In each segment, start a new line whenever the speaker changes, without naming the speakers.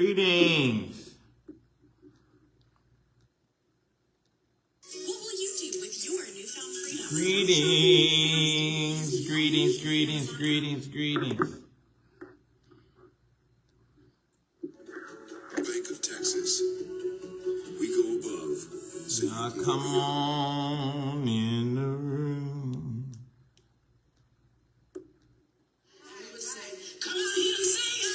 Greetings.
What will you do with your newfound freedom?
Greetings. Greetings, greetings, greetings, greetings.
Bank of Texas. We go above. So
Now come on in the room.
Come out here and sing it.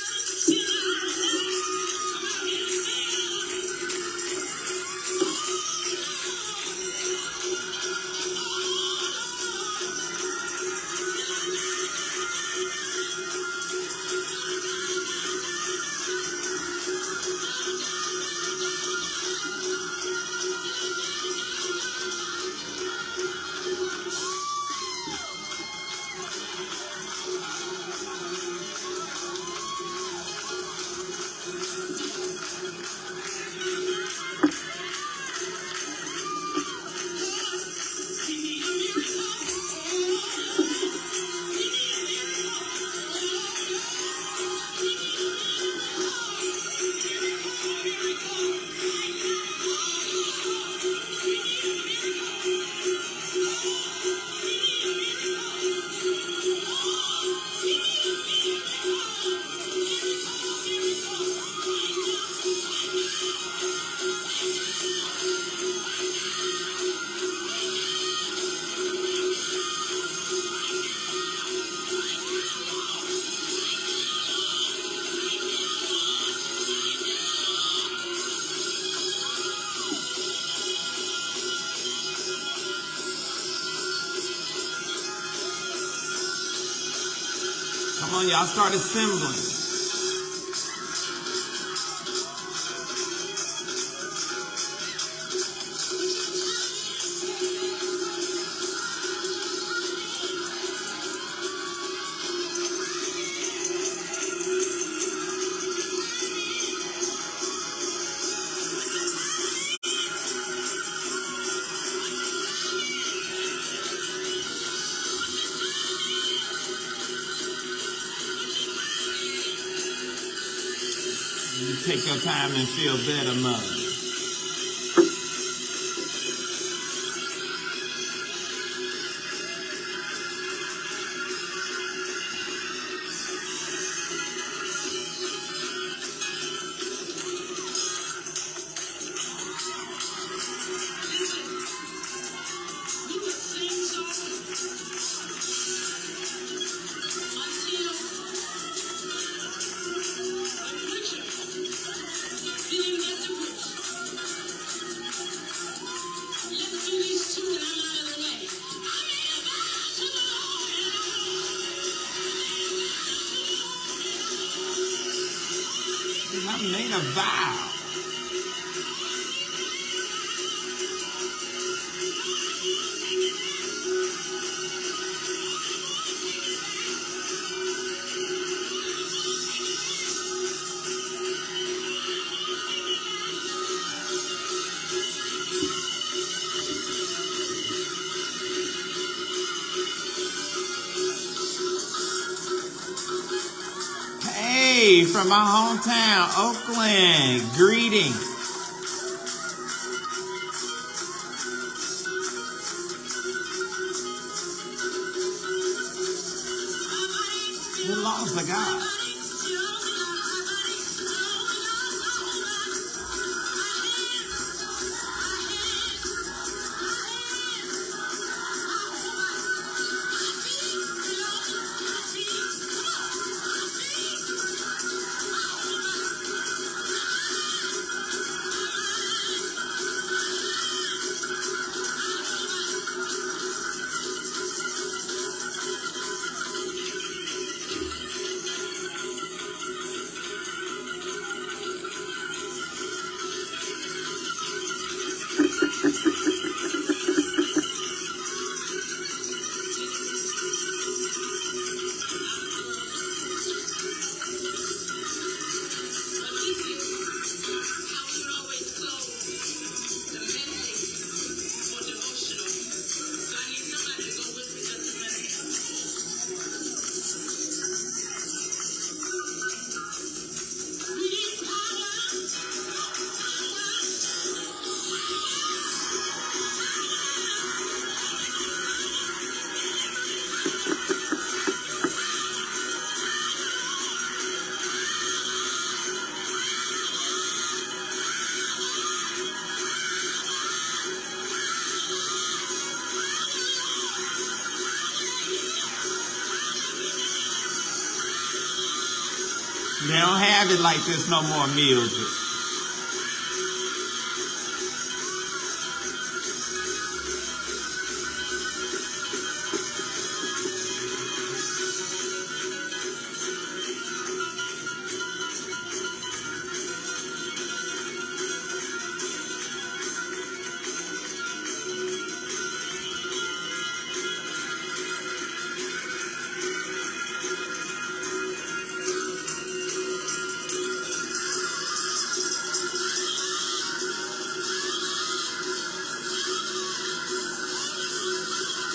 Come on, y'all start assembling. You take your time and feel better, mother. I made a vow. Hey, from my hometown, Oakland. Greetings. We lost the guy. They don't have it like this no more, Mildred.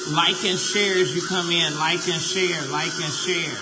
Like and share as you come in. Like and share. Like and share.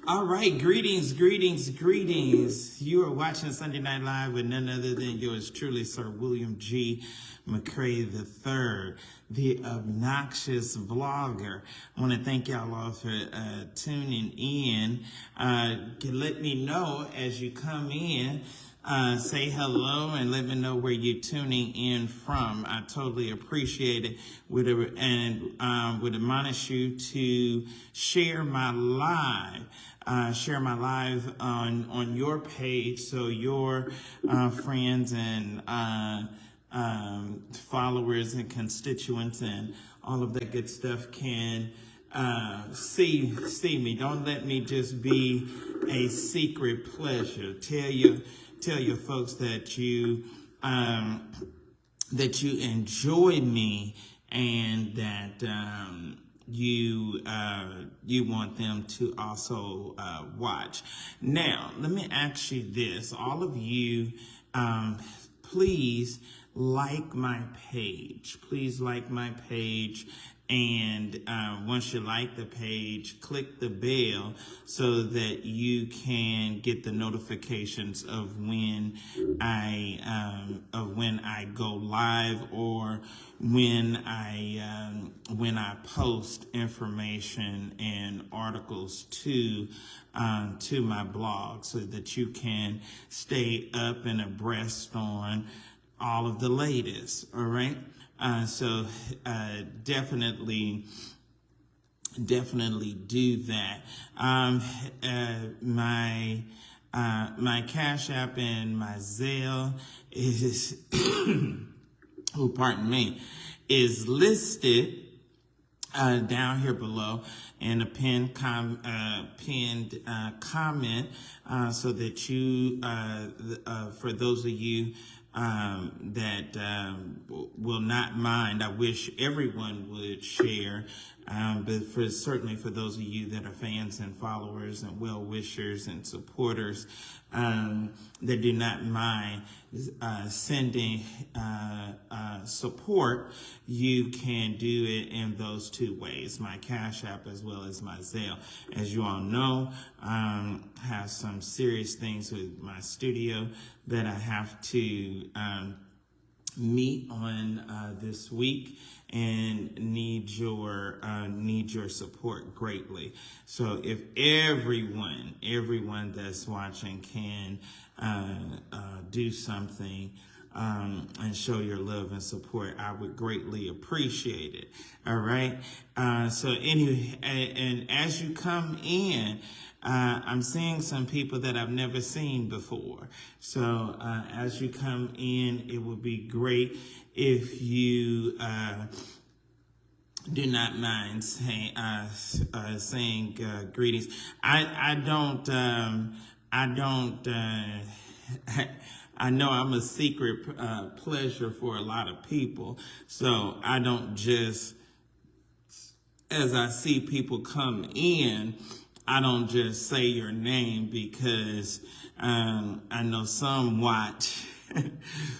All right, greetings, greetings, greetings. You are watching Sunday Night Live with none other than yours truly, Sir William G. McCrae III, the obnoxious vlogger. I want to thank y'all all for tuning in. Let me know as you come in. Say hello and let me know where you're tuning in from. I totally appreciate it. Would admonish you to share my live. Share my live on your page so your friends and followers and constituents and all of that good stuff can see me. Don't let me just be a secret pleasure. Tell your folks that you enjoy me and that you want them to also watch. Now, let me ask you this. All of you, please like my page. Please like my page. And once you like the page, click the bell so that you can get the notifications of when I go live or when I post information and articles to my blog, so that you can stay up and abreast on all of the latest. All right. So definitely do that. My Cash App and my Zelle is, pardon me, is listed down here below in a pinned comment, so that you, for those of you that will not mind, I wish everyone would share, but certainly for those of you that are fans and followers and well-wishers and supporters that do not mind sending support, you can do it in those two ways, my Cash App as well as my Zelle. As you all know, have some serious things with my studio that I have to meet on this week, and need your support greatly. So if everyone that's watching can do something and show your love and support. I would greatly appreciate it. All right. So anyway, and as you come in, I'm seeing some people that I've never seen before. So as you come in, it would be great if you do not mind saying greetings. I know I'm a secret pleasure for a lot of people, so I don't just, as I see people come in, I don't just say your name because I know some watch,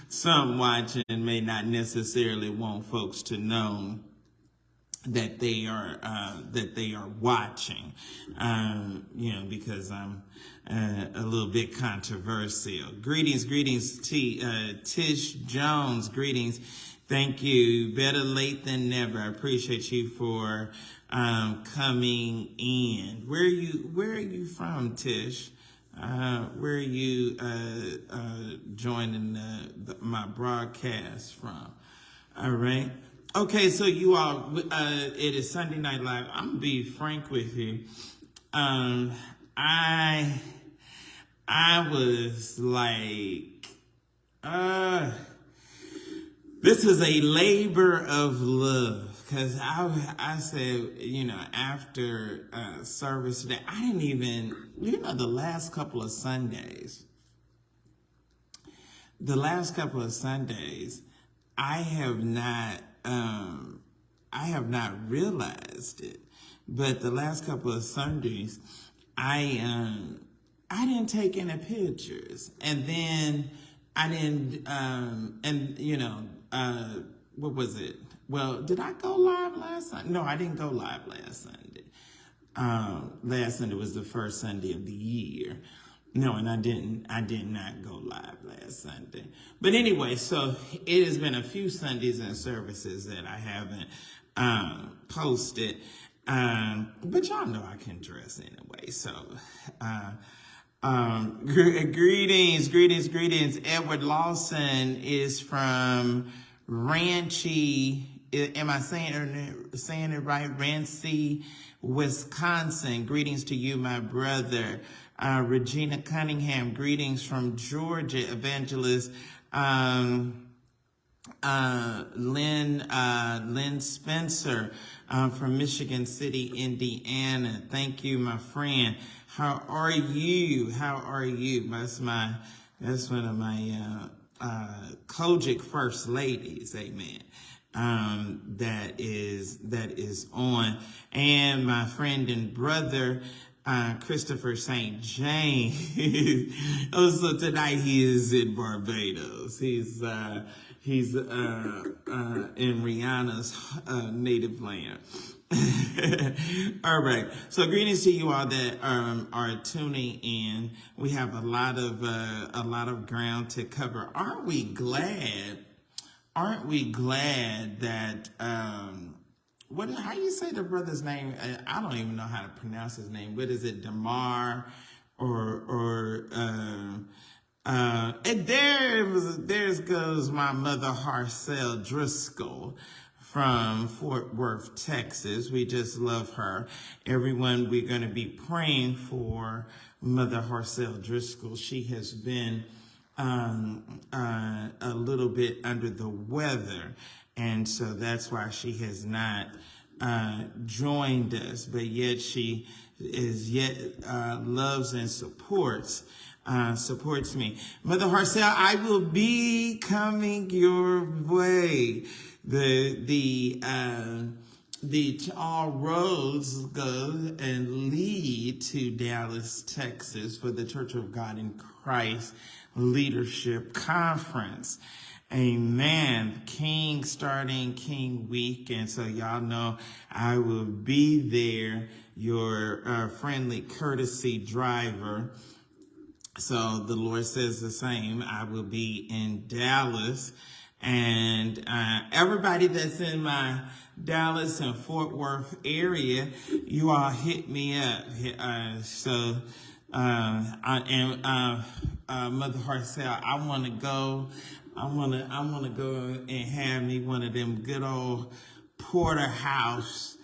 some watch and may not necessarily want folks to know that they are watching, because I'm a little bit controversial. Greetings, Tish Jones. Greetings. Thank you. Better late than never. I appreciate you for coming in. Where are you from, Tish? Where are you joining my broadcast from? All right. Okay, so you all, it is Sunday Night Live. I'm gonna be frank with you. I was like, this is a labor of love, because I said, after service today, I didn't even, the last couple of Sundays, I have not realized it, but the last couple of Sundays, I didn't take any pictures, and then I didn't, what was it? Well, did I go live last Sunday? No, I didn't go live last Sunday. Last Sunday was the first Sunday of the year. No, and I did not go live last Sunday. But anyway, so it has been a few Sundays and services that I haven't posted. But y'all know I can dress anyway. So greetings. Edward Lawson is from Ranchi. Am I saying it right? Ranchi, Wisconsin. Greetings to you, my brother. Regina Cunningham, greetings from Georgia. Evangelist Lynn Spencer from Michigan City, Indiana. Thank you, my friend. How are you? That's one of my Kojic first ladies. Amen. That is on, and my friend and brother Christopher St. James. So tonight he is in Barbados. He's in Rihanna's native land. All right. So greetings to you all that are tuning in. We have a lot of ground to cover. Aren't we glad that how you say the brother's name? I don't even know how to pronounce his name. What is it, Damar and there goes my mother Horaceylle Drisdale from Fort Worth, Texas. We just love her. Everyone, we're going to be praying for Mother Horaceylle Drisdale. She has been a little bit under the weather, and so that's why she has not joined us, but yet she loves and supports me. Mother Horaceylle, I will be coming your way. All roads go and lead to Dallas, Texas for the Church of God in Christ Leadership Conference. Amen. Starting King Week. And so y'all know I will be there, your friendly courtesy driver. So the Lord says the same. I will be in Dallas. And everybody that's in my Dallas and Fort Worth area, you all hit me up. Mother Horaceylle, I want to go. I wanna go and have me one of them good old porterhouse.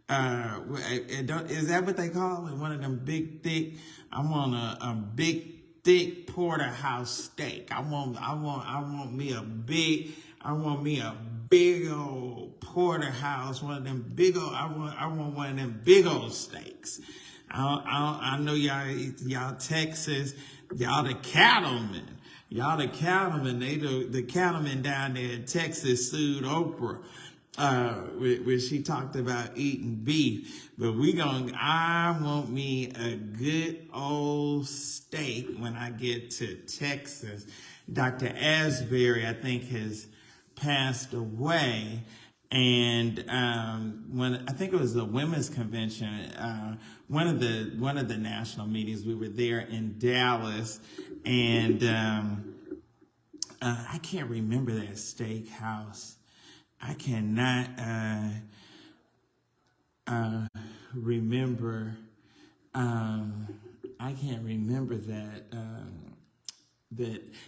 Is that what they call it? One of them big thick. I want a big thick porterhouse steak. I want me a big old porterhouse. One of them big old. I want one of them big old steaks. I know y'all Texas, y'all the cattlemen. Y'all the cattlemen. The cattlemen down there in Texas sued Oprah. Where she talked about eating beef, but I want me a good old steak when I get to Texas. Dr. Asbury, I think, has passed away, and when I think it was a women's convention, one of the national meetings, we were there in Dallas, and I can't remember that steakhouse. I cannot remember. I can't remember that.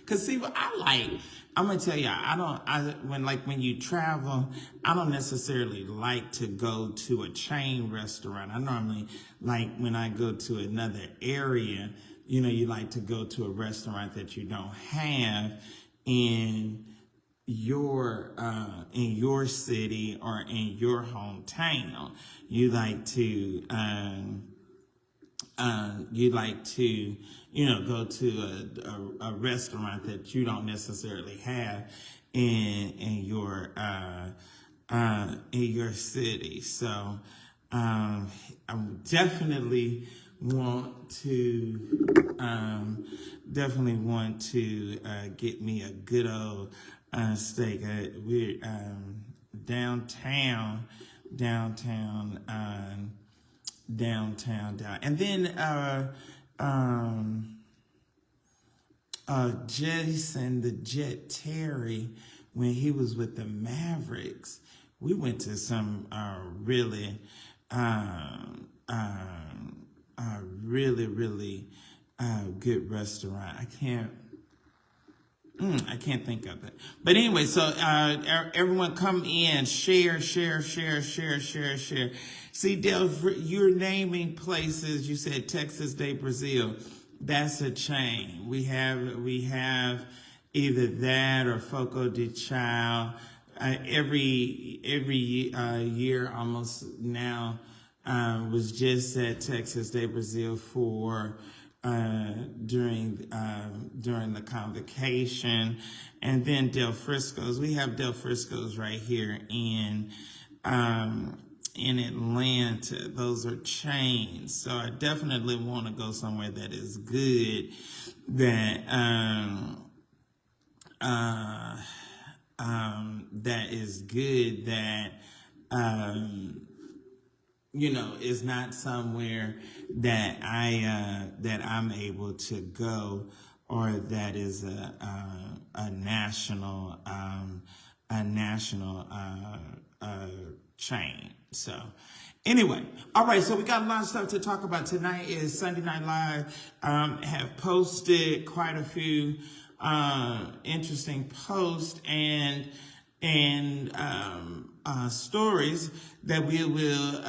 Cause see, what I like, I'm gonna tell you, when you travel, I don't necessarily like to go to a chain restaurant. I normally like when I go to another area, you like to go to a restaurant that you don't have in your city or in your hometown. You like to go to a restaurant that you don't necessarily have in your city. So I definitely want to get me a good old steak. We're downtown, and then Jason the Jet Terry, when he was with the Mavericks, we went to some really good restaurant. I can't think of it. But anyway, so everyone come in, share. See, Del, you're naming places. You said Texas de Brazil. That's a chain. We have either that or Foco de Chao. Every year almost now was just at Texas de Brazil for during the convocation, and then Del Frisco's. We have Del Frisco's right here in Atlanta. Those are chains. So I definitely want to go somewhere that is good, that is not somewhere that I'm able to go, or that is a national chain. So anyway, all right, so we got a lot of stuff to talk about. Tonight is Sunday Night Live. Have posted quite a few interesting posts and stories that we will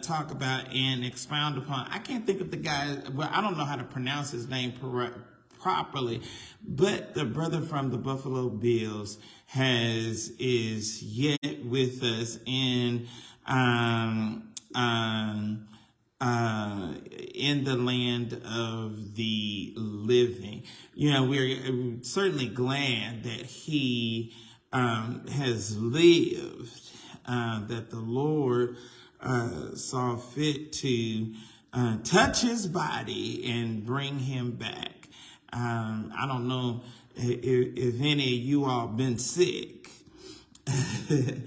talk about and expound upon. I can't think of the guy. Well, I don't know how to pronounce his name properly, but the brother from the Buffalo Bills is yet with us in the land of the living. We're certainly glad that he has lived, that the Lord saw fit to touch his body and bring him back. I don't know if any of you all been sick. Do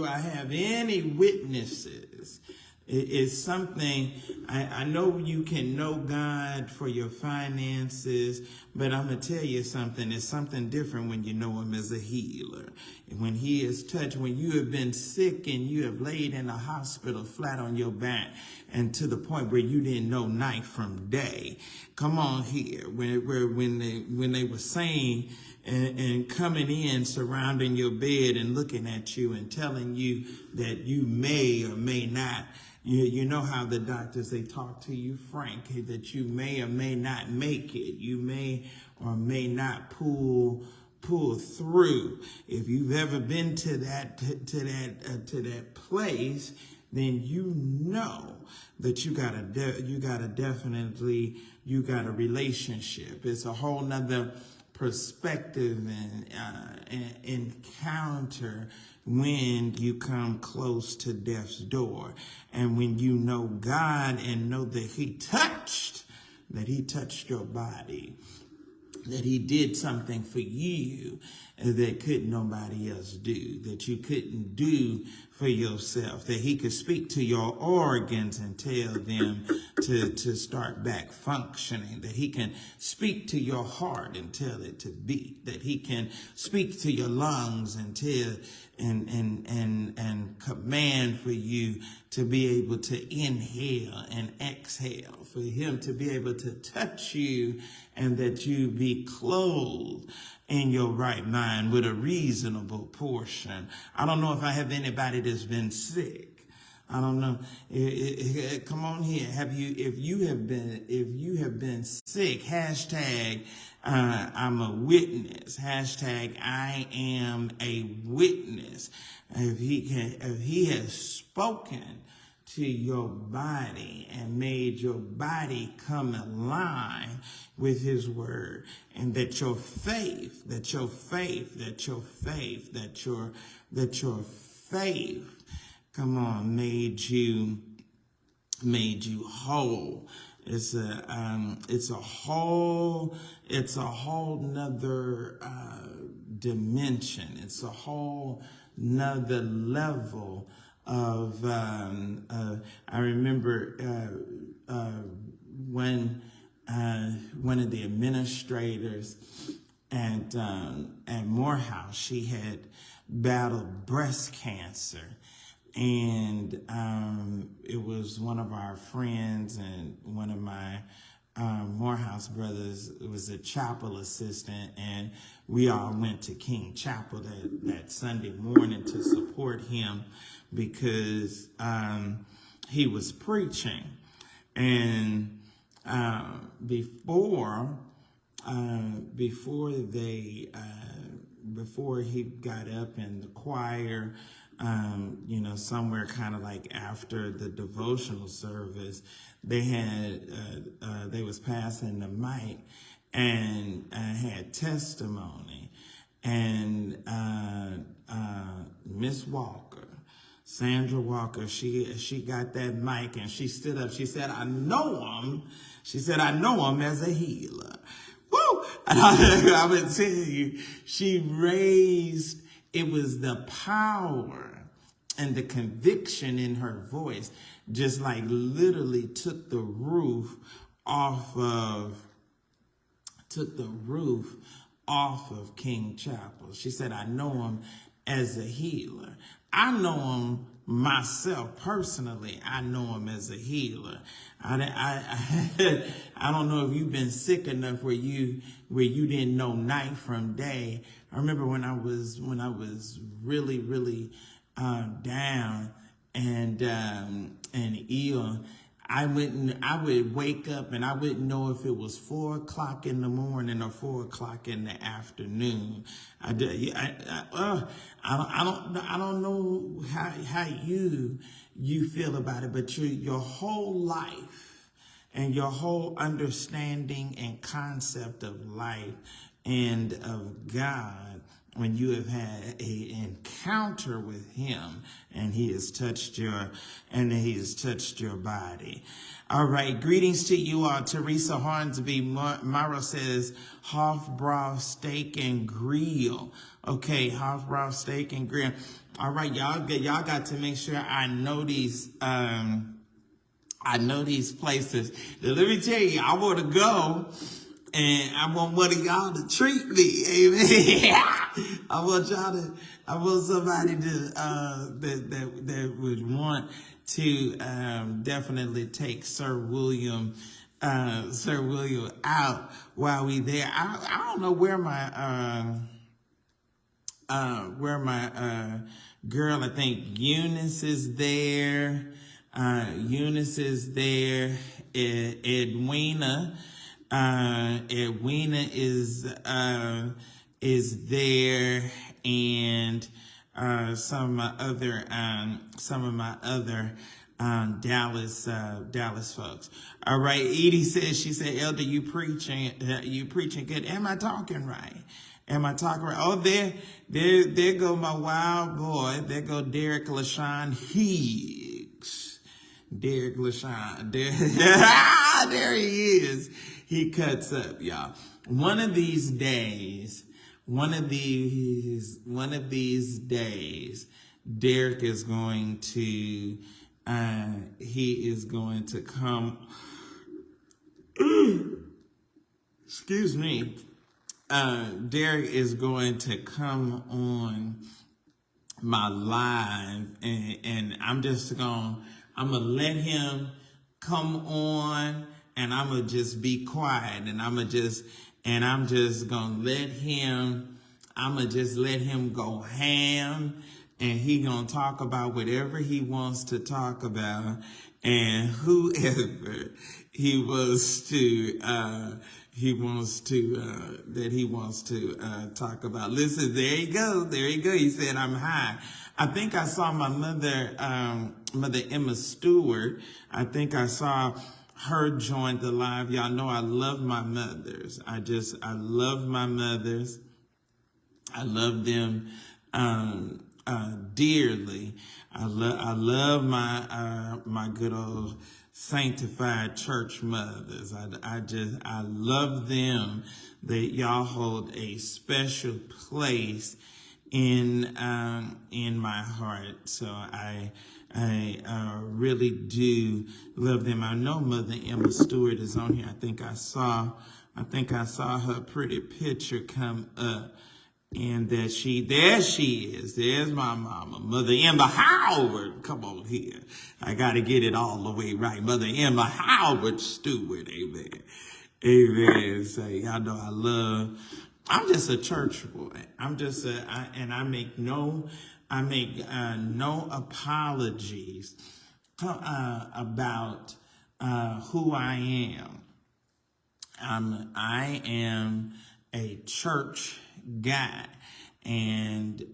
I have any witnesses? It's something I know you can know God for your finances, but I'm going to tell you something. It's something different when you know him as a healer. When he is touched, when you have been sick and you have laid in a hospital flat on your back and to the point where you didn't know night from day. Come on here. When they were saying and coming in, surrounding your bed and looking at you and telling you that you may or may not. You know how the doctors, they talk to you frank, that you may or may not make it. You may or may not pull through. If you've ever been to that place, then you know that you got a relationship. It's a whole nother perspective and encounter when you come close to death's door, and when you know God and know that he touched your body, that he did something for you that could nobody else do, that you couldn't do for yourself, that he could speak to your organs and tell them to start back functioning, that he can speak to your heart and tell it to beat, that he can speak to your lungs and tell and command for you to be able to inhale and exhale, for him to be able to touch you and that you be clothed in your right mind with a reasonable portion. I don't know if I have anybody that's been sick. I don't know. Come on here. If you have been sick, hashtag I'm a witness. Hashtag I am a witness. If he has spoken to your body and made your body come alive with his word, and that your faith, come on, made you whole. It's a whole nother dimension. It's a whole nother level of. I remember when one of the administrators at Morehouse, she had battled breast cancer. And it was one of our friends and one of my Morehouse brothers. It was a chapel assistant, and we all went to King Chapel that Sunday morning to support him because he was preaching. And before he got up in the choir, somewhere kind of like after the devotional service, they was passing the mic and had testimony. And Miss Walker, Sandra Walker, she got that mic and she stood up. She said, I know him. She said, I know him as a healer. Woo! And I would tell you, it was the power and the conviction in her voice, just like literally took the roof off of King Chapel. She said, I know him as a healer. I know him myself personally. I know him as a healer. I don't know if you've been sick enough where you didn't know night from day. I remember when I was really, really down and ill, I would wake up and I wouldn't know if it was 4 o'clock in the morning or 4 o'clock in the afternoon. I don't know how you feel about it, but your whole life and your whole understanding and concept of life and of God, when you have had an encounter with him and he has touched your body. All right. Greetings to you all. Teresa Hornsby Morrow says Hofbrau steak and grill. Okay. Hofbrau steak and grill. All right. Y'all got to make sure I know these I know these places. Now, let me tell you, I want to go, and I want one of y'all to treat me. Amen. I want somebody to that would want to definitely take Sir William out while we there. I don't know where my girl, I think Eunice is there. Eunice is there. Edwina is there, and some of my other Dallas folks. All right, Edie says, she said, Elder, you preaching good. Am I talking right? Am I talking right? Oh, there go my wild boy. There go Derek LaShawn Higgs. Derek LaShawn. There he is. He cuts up, y'all. One of these days, Derek is going to, he is going to come, excuse me, Derek is going to come on my live, and I'm gonna let him come on, and I'm gonna just be quiet, and I'm just gonna let him go ham, and he gonna talk about whatever he wants to talk about, and whoever he wants to talk about. Listen, there you go. He said I'm high. I think I saw my mother Emma Stewart. I think I saw her join the live. Y'all know I love my mothers. I love my mothers. I love them dearly. I love my good old sanctified church mothers. I love them. Y'all hold a special place in my heart. So I really do love them. I know Mother Emma Stewart is on here. I think I saw her pretty picture come up. And there she is. There's my mama, Mother Emma Howard. Come on here. I got to get it all the way right. Mother Emma Howard Stewart. Amen. Amen. So y'all know I'm just a church boy. I make no apologies about who I am. I am a church guy, and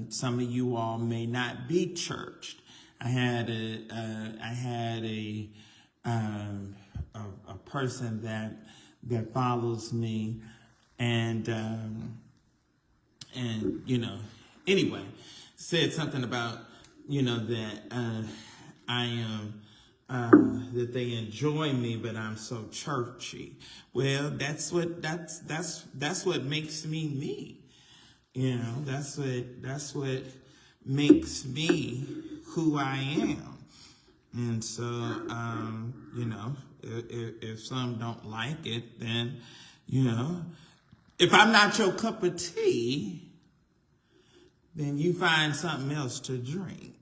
some of you all may not be churched. I had a person that follows me, and anyway, said something about that I am that they enjoy me, but I'm so churchy. Well, that's what makes me me. That's what makes me who I am. And so, if some don't like it, then, if I'm not your cup of tea, then you find something else to drink.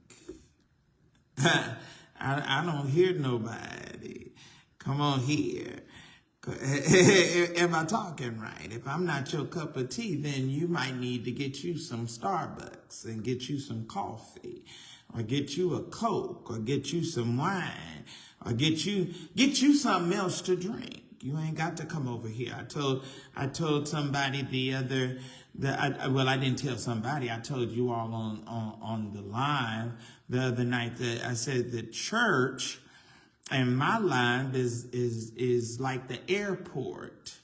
I don't hear nobody. Come on here. Am I talking right? If I'm not your cup of tea, then you might need to get you some Starbucks and get you some coffee, or get you a Coke, or get you some wine, or get you something else to drink. You ain't got to come over here. I told somebody I didn't tell somebody. I told you all on the live the other night that I said the church and my life is like the airport.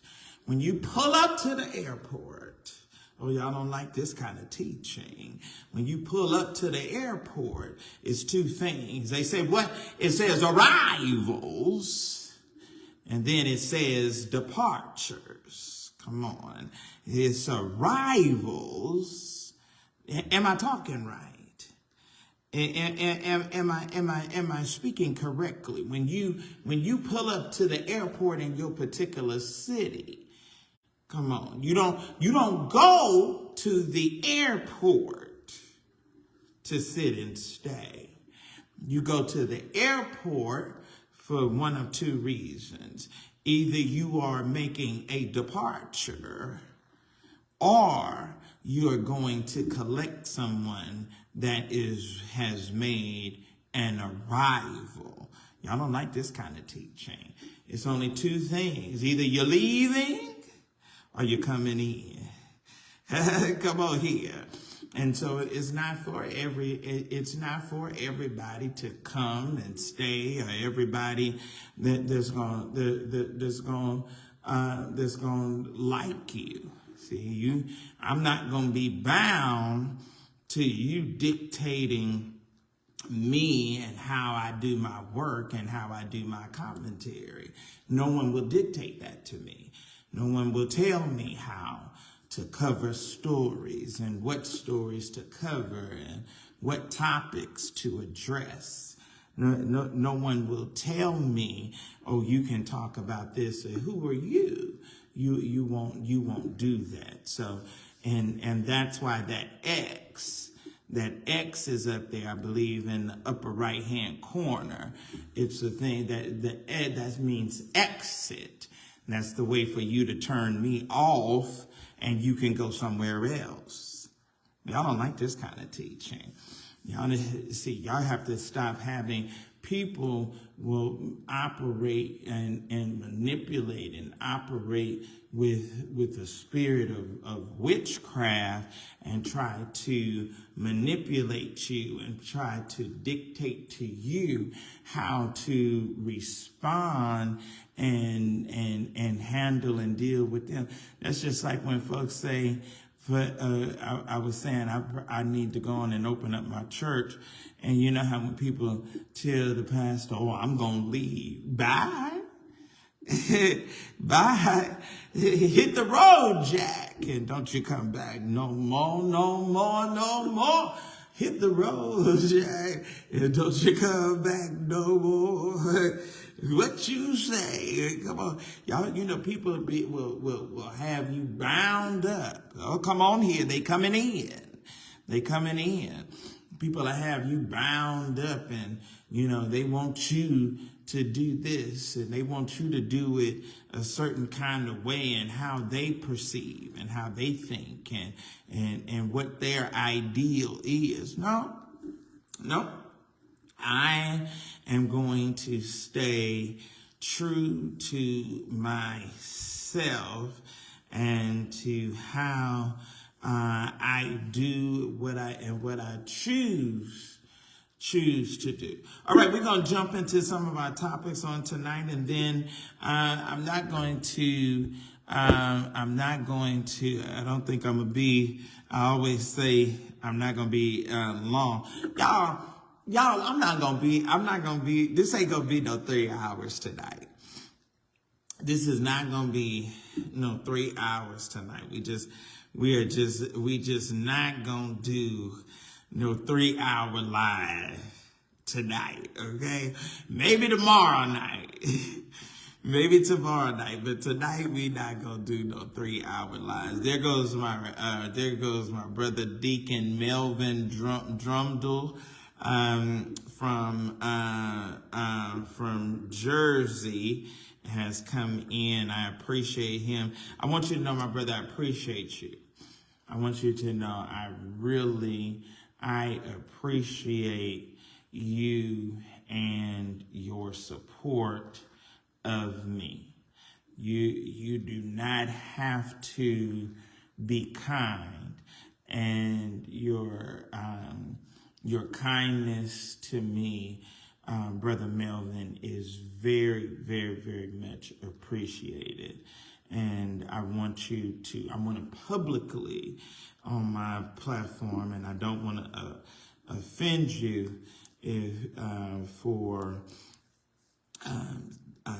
When you pull up to the airport, y'all don't like this kind of teaching. When you pull up to the airport, it's two things. They say what? It says arrivals. And then it says departures. Come on. It's arrivals. Am I talking right? Am I speaking correctly? When you pull up to the airport in your particular city, come on, you don't go to the airport to sit and stay. You go to the airport for one of two reasons. Either you are making a departure, or you are going to collect someone that has made an arrival. Y'all don't like this kind of teaching. It's only two things. Either you're leaving or you're coming in. Come on here. And so it's not for everybody to come and stay, or everybody that's going to like you. See, I'm not going to be bound to you dictating me and how I do my work and how I do my commentary. No one will dictate that to me. No one will tell me how to cover stories and what stories to cover and what topics to address. No one will tell me, oh, you can talk about this. Or, who are you? You won't do that. So, and that's why that X is up there, I believe, in the upper right hand corner. It's the thing that means exit. And that's the way for you to turn me off, and you can go somewhere else. Y'all don't like this kind of teaching. Y'all have to stop having people will operate and manipulate and operate with a spirit of witchcraft and try to manipulate you and try to dictate to you how to respond and handle and deal with them. That's just like when folks say, I was saying I need to go on and open up my church. And you know how when people tell the pastor, oh, I'm going to leave. Bye. Bye. Hit the road, Jack. And don't you come back no more, no more, no more. Hit the road, Jack. And don't you come back no more. What you say? Come on. Y'all, people will have you bound up. Oh, come on here. They coming in. People will have you bound up, and, they want you to do this, and they want you to do it a certain kind of way, and how they perceive and how they think and what their ideal is. No. I am going to stay true to myself and to how I do what I choose to do. All right, we're going to jump into some of our topics on tonight, and then I don't think I'm going to be, I always say I'm not going to be long. Y'all, I'm not going to be, this ain't going to be no 3 hours tonight. This is not going to be no 3 hours tonight. We just not going to do no 3 hour live tonight. Okay. Maybe tomorrow night, but tonight we not going to do no 3 hour lives. There goes my brother Deacon Melvin Drumdle. From Jersey has come in. I appreciate him. I want you to know, my brother, I appreciate you. I want you to know I appreciate you and your support of me. You do not have to be kind, and your kindness to me, Brother Melvin, is very, very, very much appreciated. And I want to publicly on my platform, and I don't want to offend you for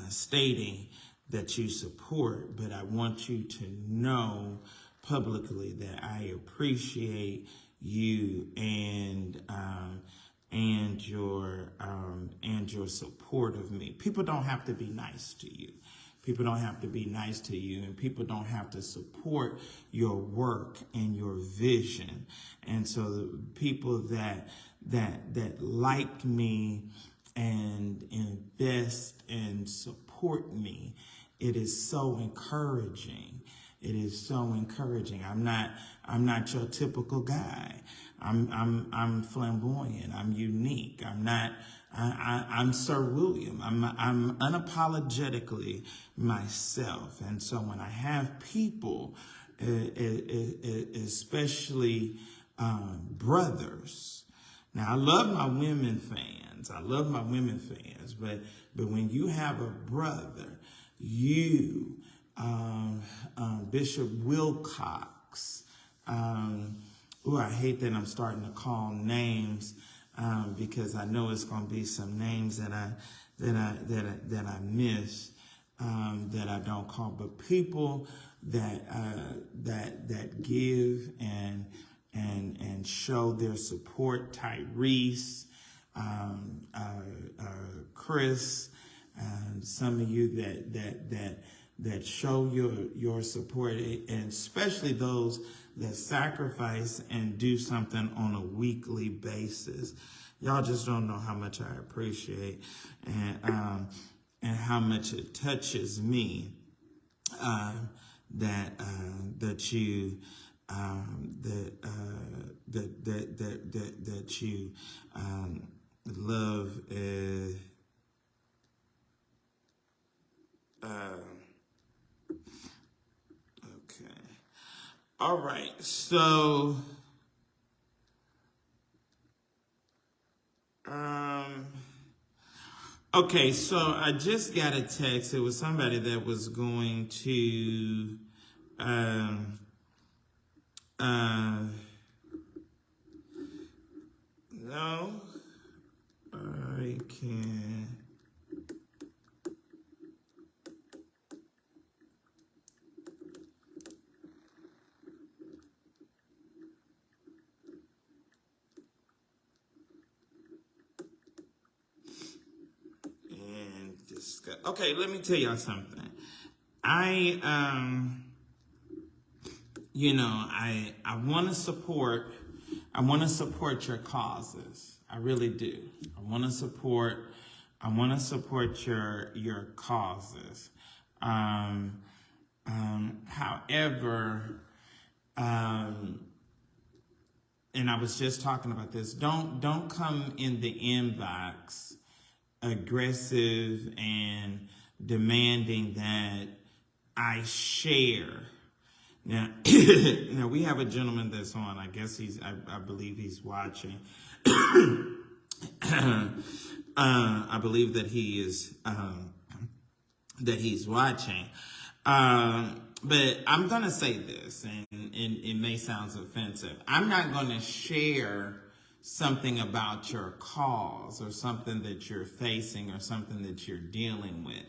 stating that you support, but I want you to know publicly that I appreciate you and and your support of me. People don't have to be nice to you. People don't have to be nice to you, and people don't have to support your work and your vision. And so the people that like me and invest and support me, it is so encouraging. It is so encouraging. I'm not your typical guy. I'm flamboyant. I'm unique. I'm Sir William. I'm unapologetically myself. And so when I have people, especially brothers. Now I love my women fans. But when you have a brother, you, Bishop Wilcox, I hate that I'm starting to call names, because I know it's going to be some names that I miss, that I don't call, but people that give and show their support. Tyrese, Chris, some of you that show your support, and especially those that sacrifice and do something on a weekly basis. Y'all just don't know how much I appreciate and how much it touches me that you love. Okay. All right. So, okay. So I just got a text. It was somebody that was going to, no, I can't. Okay, let me tell y'all something. I want to support your causes. I really do. I want to support your causes. However, and I was just talking about this. Don't come in the inbox aggressive and demanding that I share. Now, we have a gentleman that's on. I guess I believe he's watching. I believe that he is, that he's watching. But I'm going to say this, and it may sound offensive. I'm not going to share something about your cause or something that you're facing or something that you're dealing with,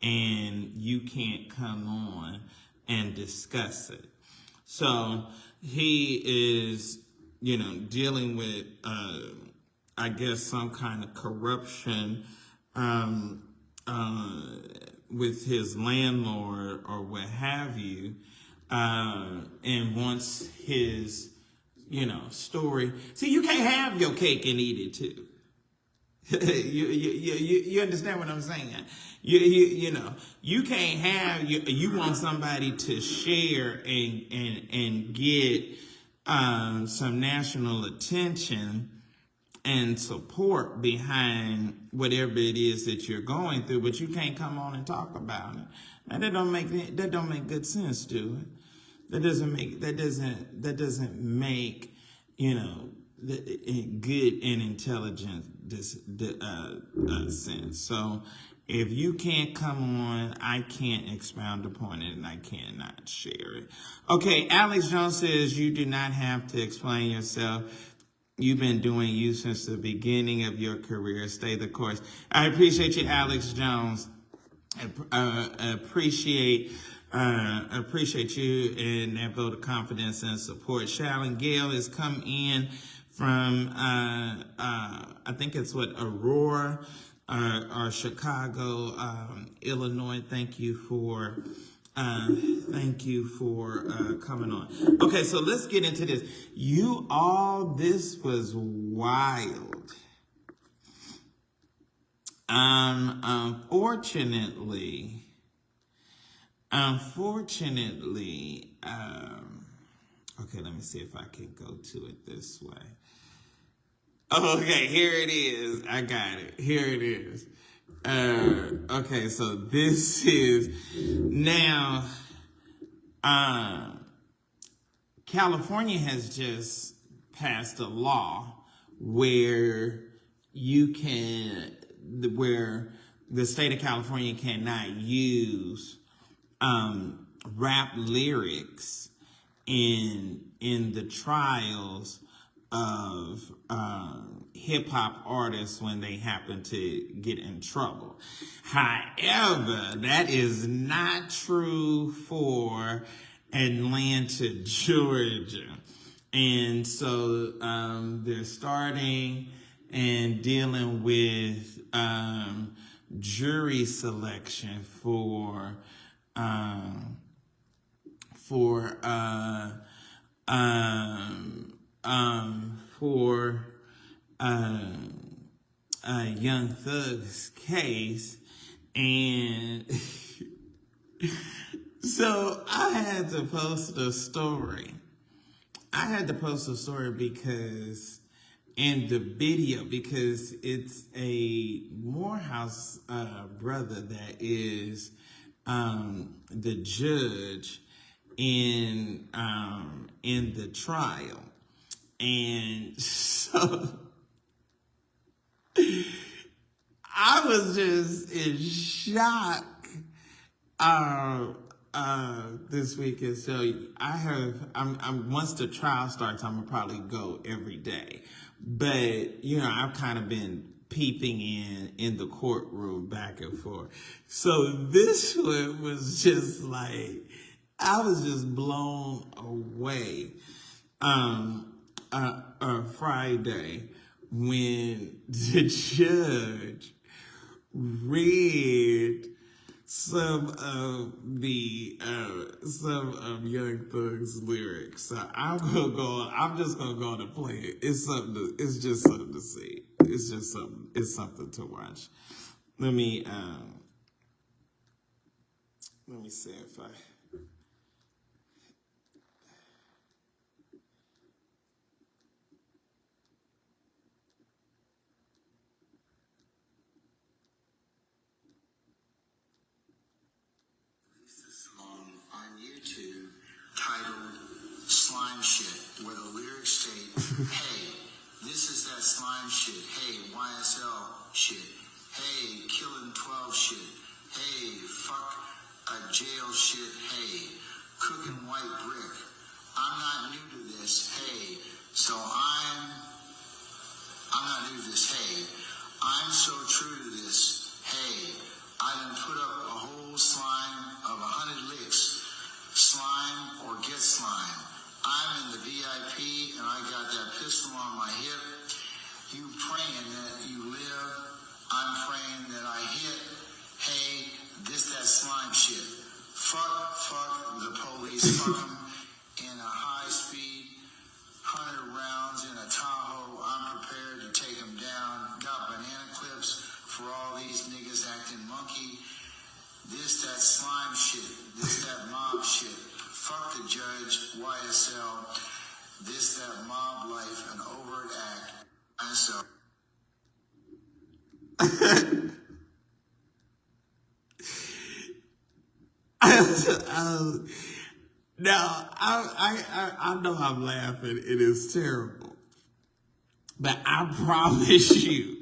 and you can't come on and discuss it. So he is, dealing with, I guess, some kind of corruption with his landlord or what have you, and wants his, story. See, you can't have your cake and eat it too. You understand what I'm saying? You can't have, you want somebody to share and get some national attention and support behind whatever it is that you're going through, but you can't come on and talk about it. Now that don't make good sense, do it? That doesn't make good and intelligent sense. So if you can't come on, I can't expound upon it, and I cannot share it. Okay, Alex Jones says you do not have to explain yourself. You've been doing you since the beginning of your career. Stay the course. I appreciate you, Alex Jones. Appreciate you and that vote of confidence and support. Sharon Gale has come in from I think it's what, Aurora or Chicago, Illinois. Thank you for coming on. Okay, so let's get into this. This was wild. Unfortunately, okay, let me see if I can go to it this way. Okay, here it is. I got it. Here it is. Okay, so this is now, California has just passed a law where where the state of California cannot use rap lyrics in the trials of hip hop artists when they happen to get in trouble. However, that is not true for Atlanta, Georgia. And so they're starting and dealing with jury selection for Young Thug's case, and so I had to post a story. Because in the video, because it's a Morehouse brother that is the judge in the trial, and so I was just in shock this weekend. So I'm once the trial starts, I'm gonna probably go every day. But I've kind of been peeping in the courtroom back and forth. So this one was just like, I was just blown away. Friday when the judge read some of Young Thug's lyrics. So I'm just gonna go and play it. It's just something to see. It's something to watch. Let me see if I.
On YouTube titled Slime Shit, where the lyrics state, hey, this is that slime shit. Hey, YSL shit. Hey, killing 12 shit. Hey, fuck a jail shit. Hey, cooking white brick. I'm not new to this. Hey, so I'm not new to this. Hey, I'm so true to this. Hey, I done put up a whole slime of 100 licks. Slime or get slime. I'm in the VIP and I got that pistol on my hip. You praying that you live. I'm praying that I hit. Hey, this that slime shit. Fuck the police. Fuck them in a high speed, 100 rounds in a Tahoe. I'm prepared to take them down. Got banana clips for all these niggas acting monkey. This that slime shit. This that mob shit. Fuck the judge, YSL. This that mob life, an overt act. YSL.
Now, I know I'm laughing. It is terrible. But I promise you,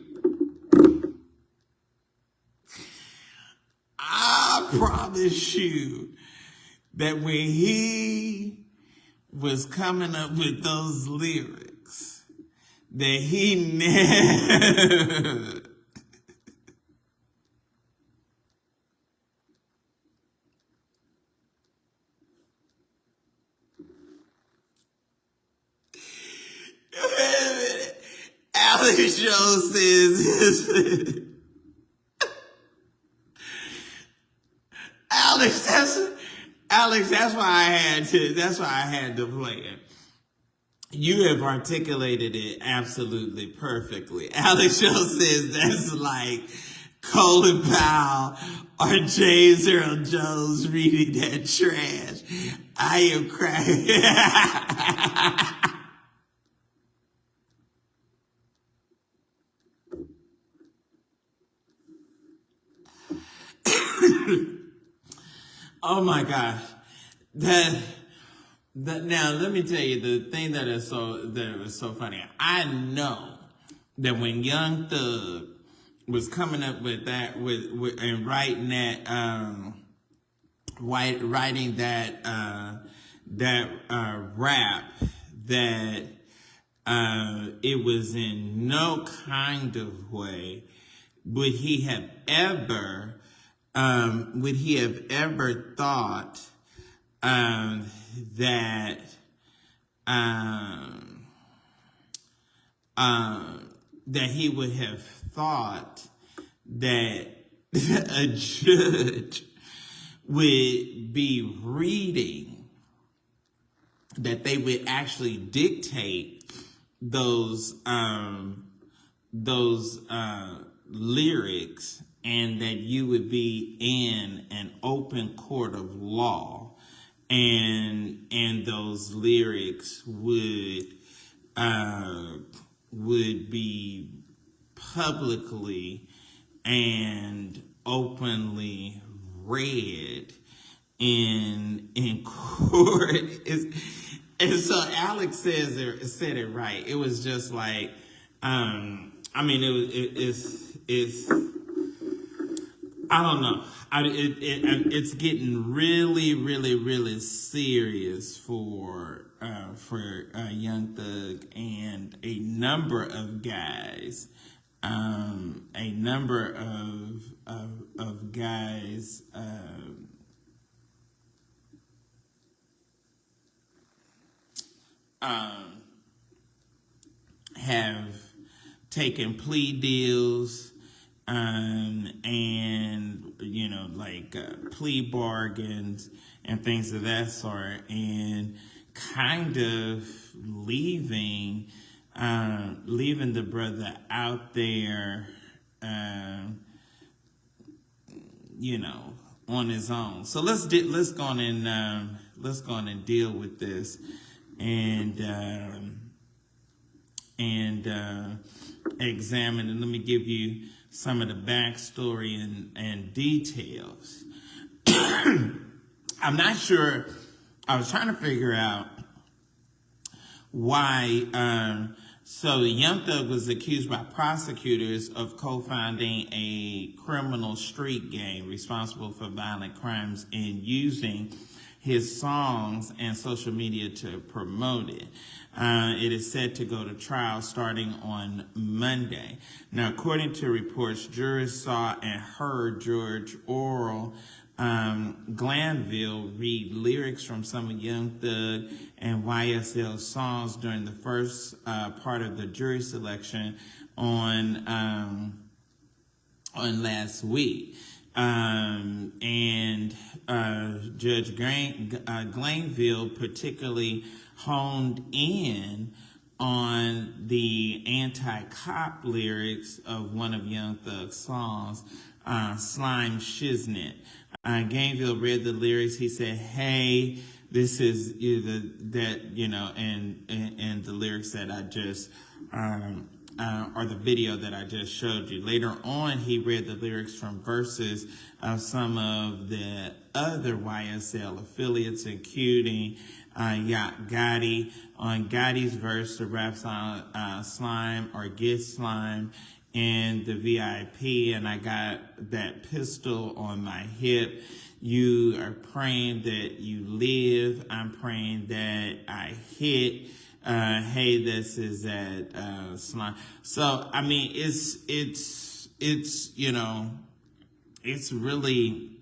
that when he was coming up with those lyrics, that he never... Alex Jones says, Alex, that's why I had to play it. You have articulated it absolutely perfectly. Alex Jones says that's like Colin Powell or James Earl Jones reading that trash. I am crying. Oh my gosh. Now let me tell you the thing that was so funny. I know that when Young Thug was coming up with that with and writing that rap, that it was in no kind of way would he have ever thought that that he would have thought that a judge would be reading, that they would actually dictate those lyrics, and that you would be in an open court of law, and those lyrics would be publicly and openly read in court. And so Alex said it right. It was just like, it's I don't know. It's getting really, really, really serious for Young Thug and a number of guys. A number of guys have taken plea deals, and plea bargains and things of that sort, and kind of leaving the brother out there, on his own. So let's go on and deal with this, and examine, and let me give you some of the backstory and details. I'm not sure. I was trying to figure out why. So Young Thug was accused by prosecutors of co-founding a criminal street gang responsible for violent crimes and using his songs and social media to promote it. It is set to go to trial starting on Monday. Now, according to reports, jurors saw and heard George Orwell Glanville read lyrics from some of Young Thug and YSL songs during the first part of the jury selection on last week. And Judge Glanville particularly honed in on the anti-cop lyrics of one of Young Thug's songs, Slime Shiznit. Glanville read the lyrics. He said, "Hey, this is and the lyrics that I just, or the video that I just showed you." Later on, he read the lyrics from verses of some of the other YSL affiliates, including Yacht Gotti. On Gotti's verse, the rap song Slime or Get Slime in the VIP, and I got that pistol on my hip. You are praying that you live. I'm praying that I hit. Hey, this is that slime. So I mean, it's really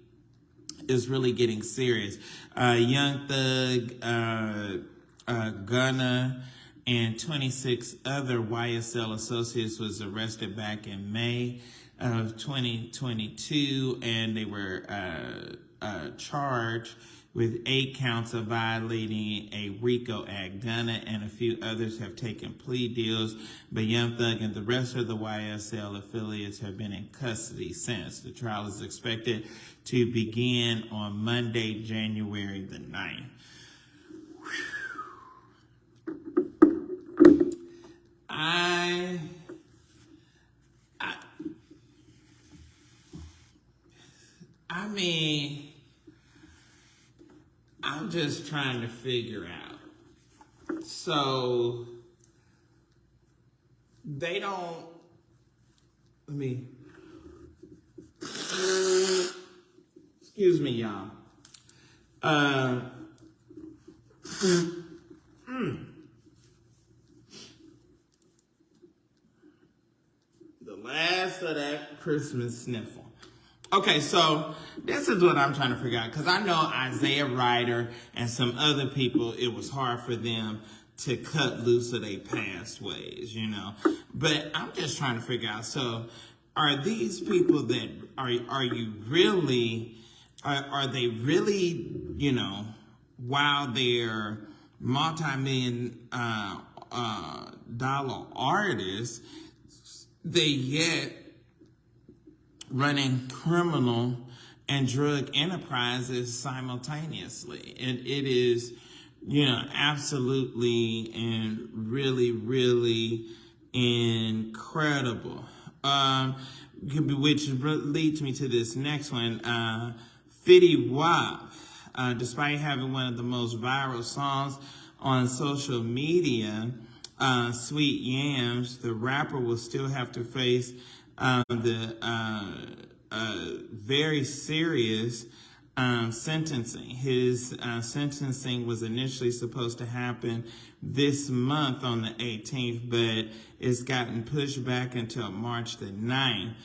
getting serious. Young Thug, Gunna, and 26 other YSL associates was arrested back in May of 2022, and they were charged with 8 counts of violating a RICO Act. Gunna and a few others have taken plea deals, but Young Thug and the rest of the YSL affiliates have been in custody since. The trial is expected to begin on Monday, January the 9th. I mean, I'm just trying to figure out. So, they don't, excuse me, y'all. The last of that Christmas sniffle. Okay, so this is what I'm trying to figure out, because I know Isaiah Ryder and some other people, it was hard for them to cut loose of their past ways, you know. But I'm just trying to figure out, so are these people that, are you really, are they really, you know, while they're multi-million dollar artists, they yet running criminal and drug enterprises simultaneously? And it is, you know, absolutely and really, really incredible. Which leads me to this next one. Fetty Wap, despite having one of the most viral songs on social media, Sweet Yams, the rapper will still have to face the very serious sentencing. His sentencing was initially supposed to happen this month on the 18th, but it's gotten pushed back until March the 9th.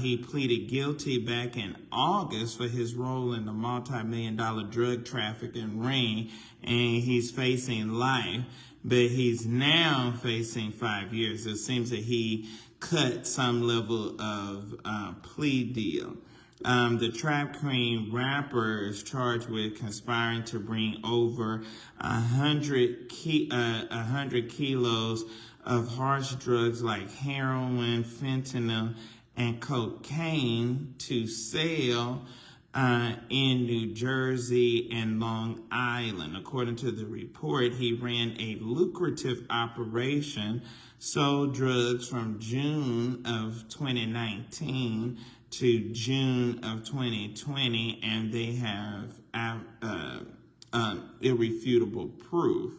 He pleaded guilty back in August for his role in the multi-million-dollar drug trafficking ring, and he's facing life, but he's now facing 5 years. It seems that he cut some level of plea deal. The Trap Queen rapper is charged with conspiring to bring over 100 kilos of harsh drugs like heroin, fentanyl, and cocaine to sell in New Jersey and Long Island. According to the report, he ran a lucrative operation, sold drugs from June of 2019 to June of 2020, and they have irrefutable proof.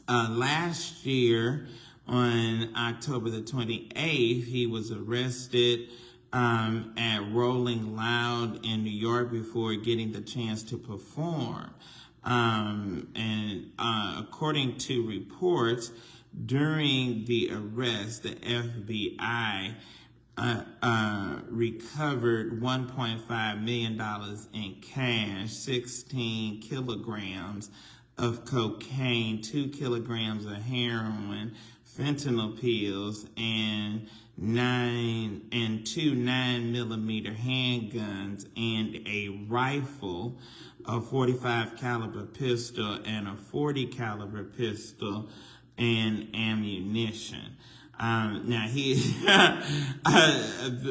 Last year, on October the 28th, he was arrested at Rolling Loud in New York before getting the chance to perform. According to reports, during the arrest, the FBI recovered $1.5 million in cash, 16 kilograms of cocaine, 2 kilograms of heroin, fentanyl pills, and 2 9mm handguns, and a rifle, a .45 caliber pistol, and a .40 caliber pistol, and ammunition. Now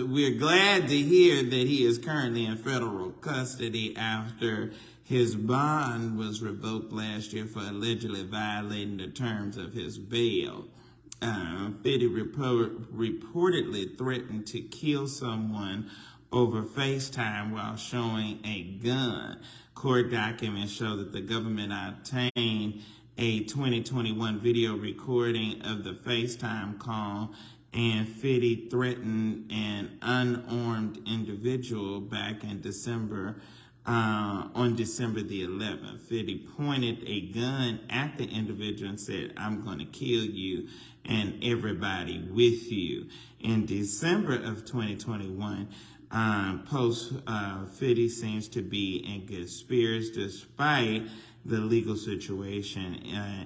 we're glad to hear that he is currently in federal custody after his bond was revoked last year for allegedly violating the terms of his bail. Fetty reportedly threatened to kill someone over FaceTime while showing a gun. Court documents show that the government obtained a 2021 video recording of the FaceTime call, and Fetty threatened an unarmed individual back in December, on December the 11th. Fetty pointed a gun at the individual and said, "I'm going to kill you and everybody with you." In December of 2021, Fetty seems to be in good spirits despite the legal situation,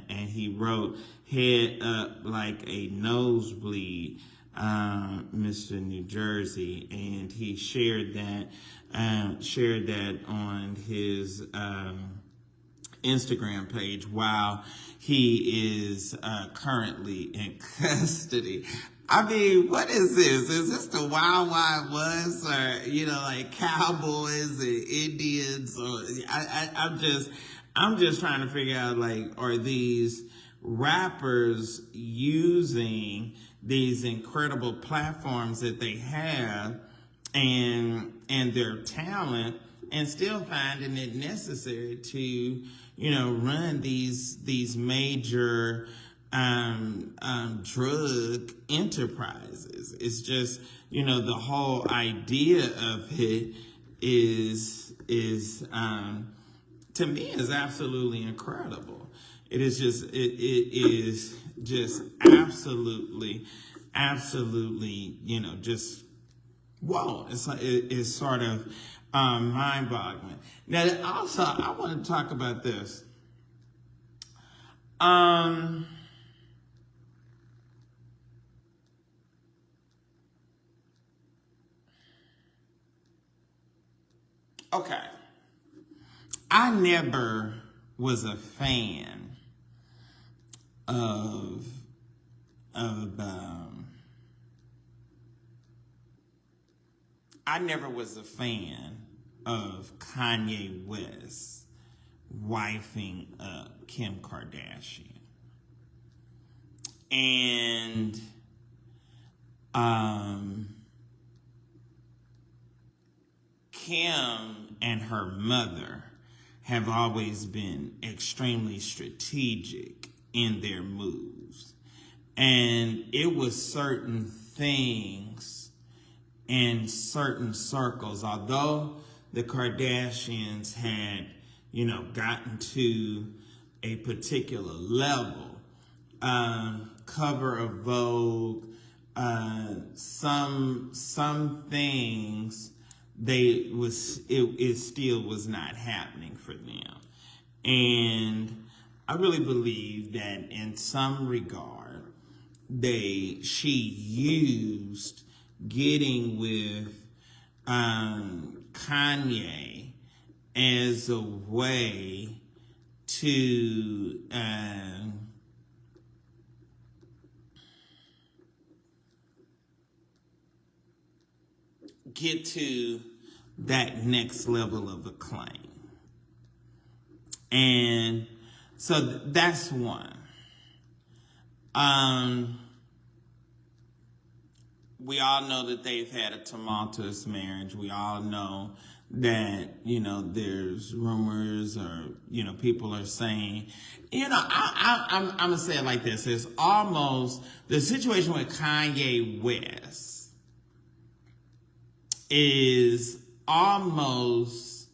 and he wrote, "Head up like a nosebleed, Mr. New Jersey," and he shared that on his Instagram page while he is currently in custody. I mean, what is this? Is this the Wild Wild West, or like cowboys and Indians? Or I'm just trying to figure out, like, are these rappers using these incredible platforms that they have and their talent, and still finding it necessary to run these major drug enterprises? It's just, the whole idea of it is to me is absolutely incredible. It is just absolutely, just whoa. It's sort of mind-boggling. Now, also, I want to talk about this. Okay. I never was a fan of I never was a fan of Kanye West wifing up Kim Kardashian. And Kim and her mother have always been extremely strategic in their moves. And it was certain things in certain circles, although the Kardashians had, gotten to a particular level, cover of Vogue, some things it still was not happening for them. And I really believe that in some regard, she used getting with Kanye as a way to get to that next level of acclaim. And so that's one. We all know that they've had a tumultuous marriage. We all know that, there's rumors, or, people are saying, I'm going to say it like this. It's almost the situation with Kanye West is almost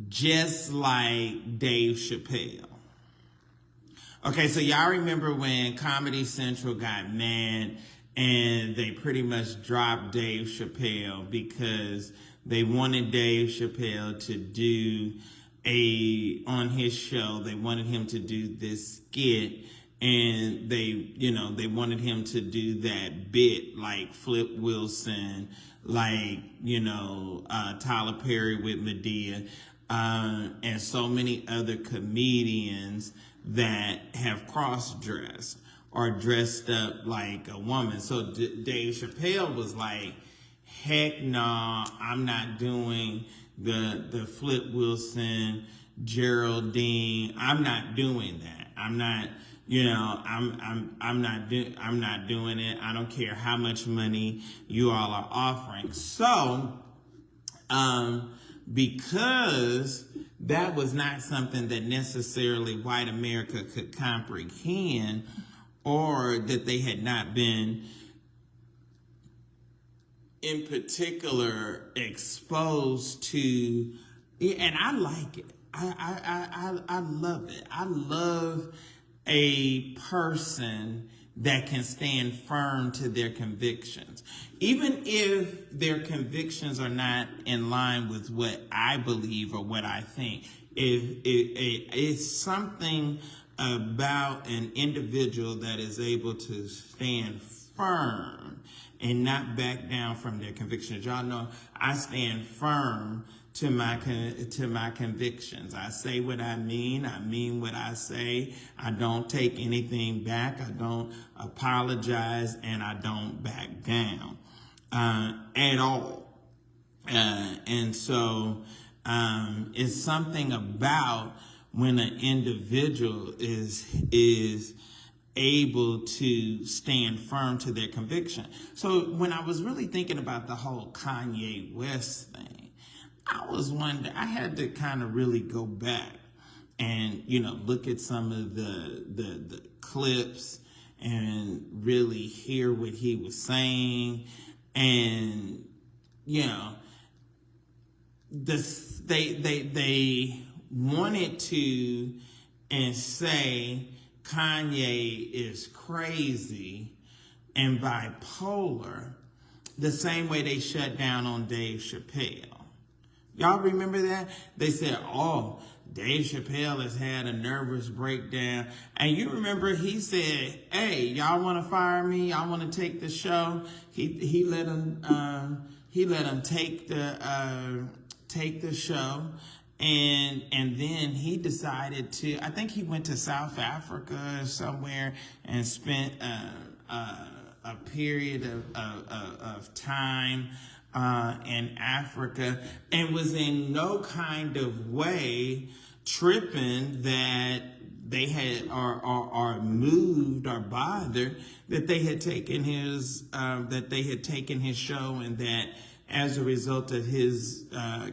just like Dave Chappelle. Okay, so y'all remember when Comedy Central got mad and they pretty much dropped Dave Chappelle because they wanted Dave Chappelle to do on his show, they wanted him to do this skit, and they wanted him to do that bit like Flip Wilson, like, Tyler Perry with Medea, and so many other comedians that have cross-dressed or dressed up like a woman. So Dave Chappelle was like, heck no, I'm not doing the Flip Wilson, Geraldine. I'm not doing that. I'm not doing it. I don't care how much money you all are offering. So, because that was not something that necessarily white America could comprehend, or that they had not been in particular exposed to, and I like it. I love it. I love a person that can stand firm to their convictions, even if their convictions are not in line with what I believe or what I think. it's something about an individual that is able to stand firm and not back down from their convictions. Y'all know I stand firm to my convictions. I say what I mean what I say. I don't take anything back. I don't apologize, and I don't back down at all. And so it's something about when an individual is able to stand firm to their conviction. So when I was really thinking about the whole Kanye West thing, I was wondering, I had to kind of really go back and, look at some of the clips and really hear what he was saying. And, they wanted to and say Kanye is crazy and bipolar the same way they shut down on Dave Chappelle. Y'all remember that? They said, oh, Dave Chappelle has had a nervous breakdown. And you remember he said, hey, y'all want to fire me? Y'all want to take the show? He let him take the show. And then he decided to, I think he went to South Africa or somewhere and spent a period of time in Africa, and was in no kind of way tripping that they had or moved or bothered that they had taken his show, and that as a result of his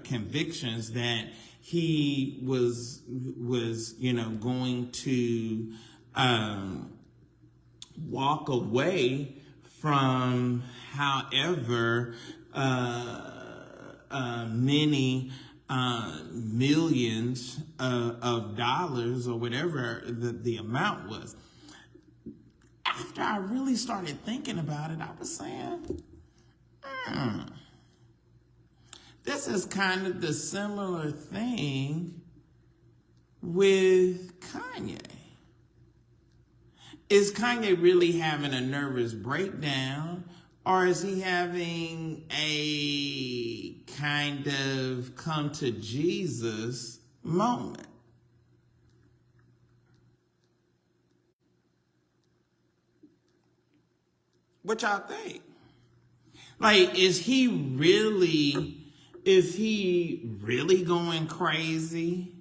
convictions that he was going to walk away from however many millions of dollars or whatever the amount was. After I really started thinking about it, I was saying, this is kind of the similar thing with Kanye. Is Kanye really having a nervous breakdown, or is he having a kind of come to Jesus moment? What y'all think? Like, is he really going crazy?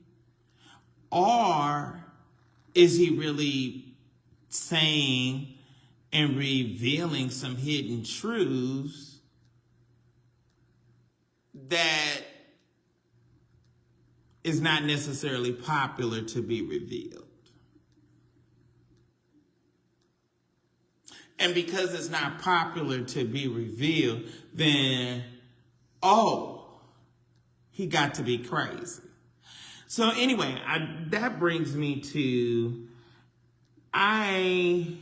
Or is he really saying and revealing some hidden truths that is not necessarily popular to be revealed? And because it's not popular to be revealed, then, he got to be crazy. So anyway, that brings me to, I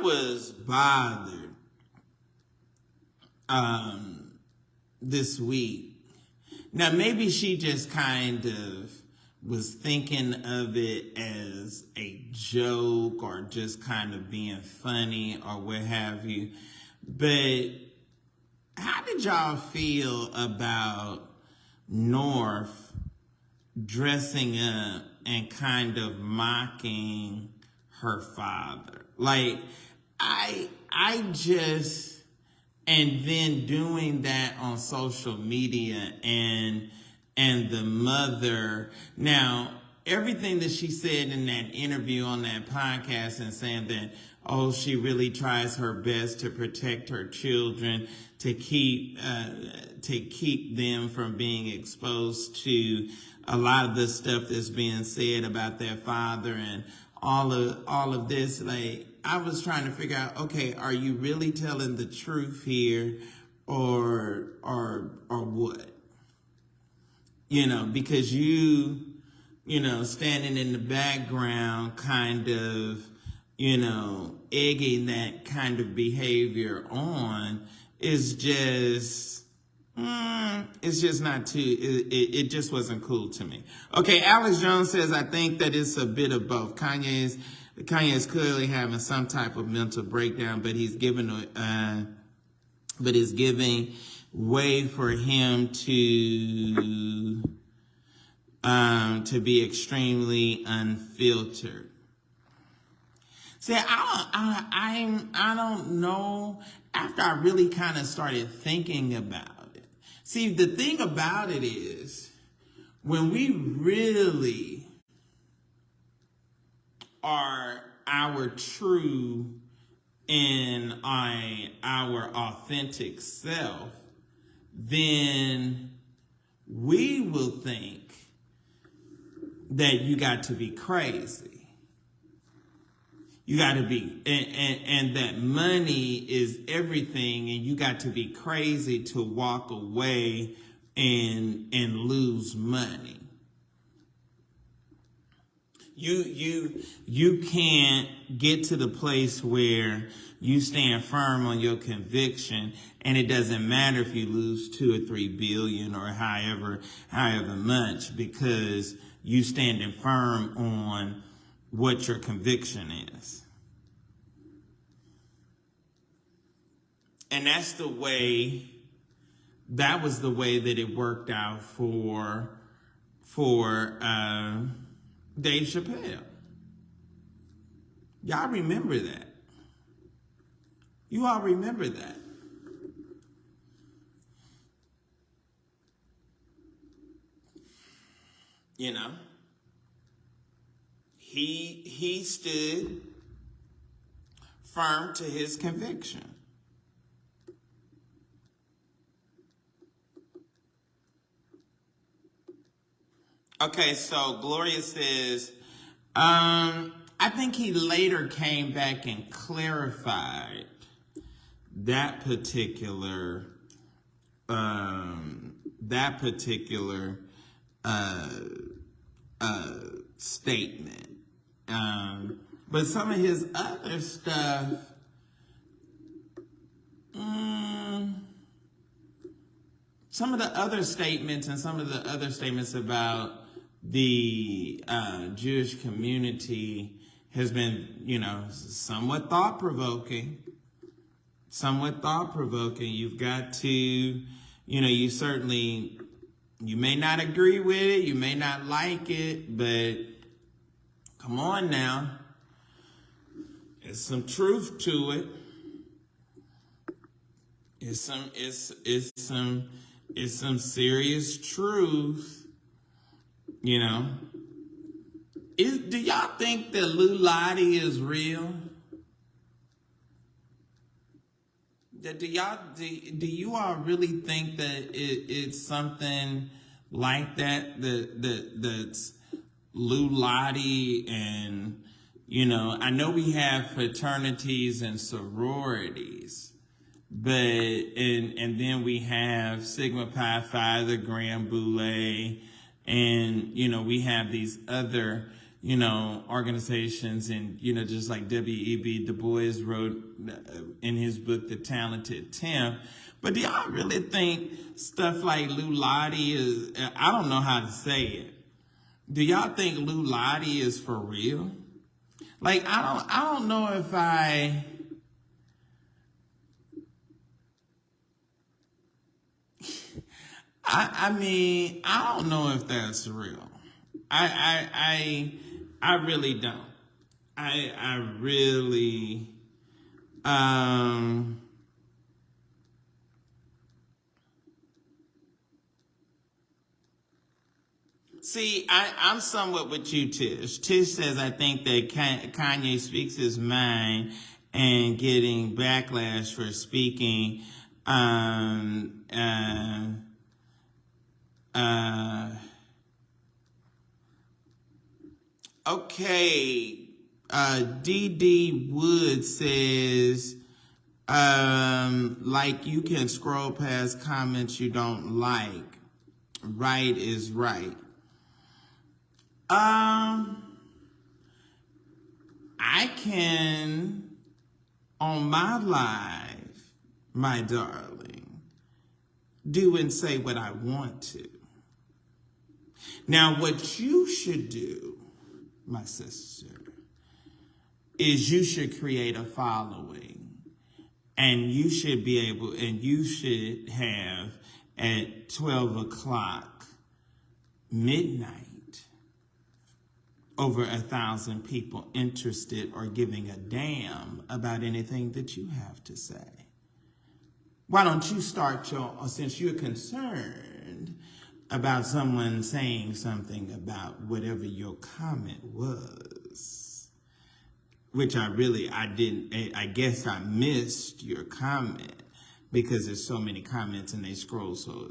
was bothered this week. Now, maybe she just kind of was thinking of it as a joke or just kind of being funny or what have you. But how did y'all feel about North dressing up and kind of mocking her father? Like, I just, and then doing that on social media and the mother. Now, everything that she said in that interview on that podcast and saying that, she really tries her best to protect her children, to keep them from being exposed to a lot of the stuff that's being said about their father and all of this. Like, I was trying to figure out, okay, are you really telling the truth here or what? Because you standing in the background, kind of, egging that kind of behavior on is just, it's just not too, it just wasn't cool to me. Okay, Alex Jones says, I think that it's a bit of both. Kanye is clearly having some type of mental breakdown, but he's giving way for him to be extremely unfiltered. See, I don't know. After I really kind of started thinking about it. See, the thing about it is, when we really are our true and our authentic self, then we will think that you got to be crazy. You got to be, and that money is everything, and you got to be crazy to walk away and lose money. You can't get to the place where you stand firm on your conviction, and it doesn't matter if you lose 2 or 3 billion or however much, because you standing firm on what your conviction is. And that was the way that it worked out for Dave Chappelle. Y'all remember that. You all remember that. He stood firm to his conviction. Okay, so Gloria says, I think he later came back and clarified that particular statement. But some of his other stuff, some of the other statements and some of the other statements about the Jewish community has been, somewhat thought-provoking. You've got to, you may not agree with it, you may not like it, but come on now. There's some truth to it. It's some serious truth. Do y'all think that Lou Lottie is real? Do you all really think that it's something like that's Lou Lottie? And I know we have fraternities and sororities, but and then we have Sigma Pi Phi, the Grand Boule, and we have these other organizations, and just like W.E.B. Du Bois wrote in his book The Talented Temp. But do y'all really think stuff like Lou Lottie is, I don't know how to say it, do y'all think Lou Lottie is for real? Like, I don't know if I mean, I don't know if that's real. I really don't. I really, see, I'm somewhat with you, Tish. Tish says, I think that Kanye speaks his mind and getting backlash for speaking, okay, D.D. Wood says, like you can scroll past comments you don't like. Right is right. I can, on my live, my darling, do and say what I want to. Now, what you should do, my sister, is you should create a following, and you should be able, and you should have at 12 o'clock midnight over 1,000 people interested or giving a damn about anything that you have to say. Why don't you start since you're concerned about someone saying something about whatever your comment was, which I guess I missed your comment because there's so many comments and they scroll so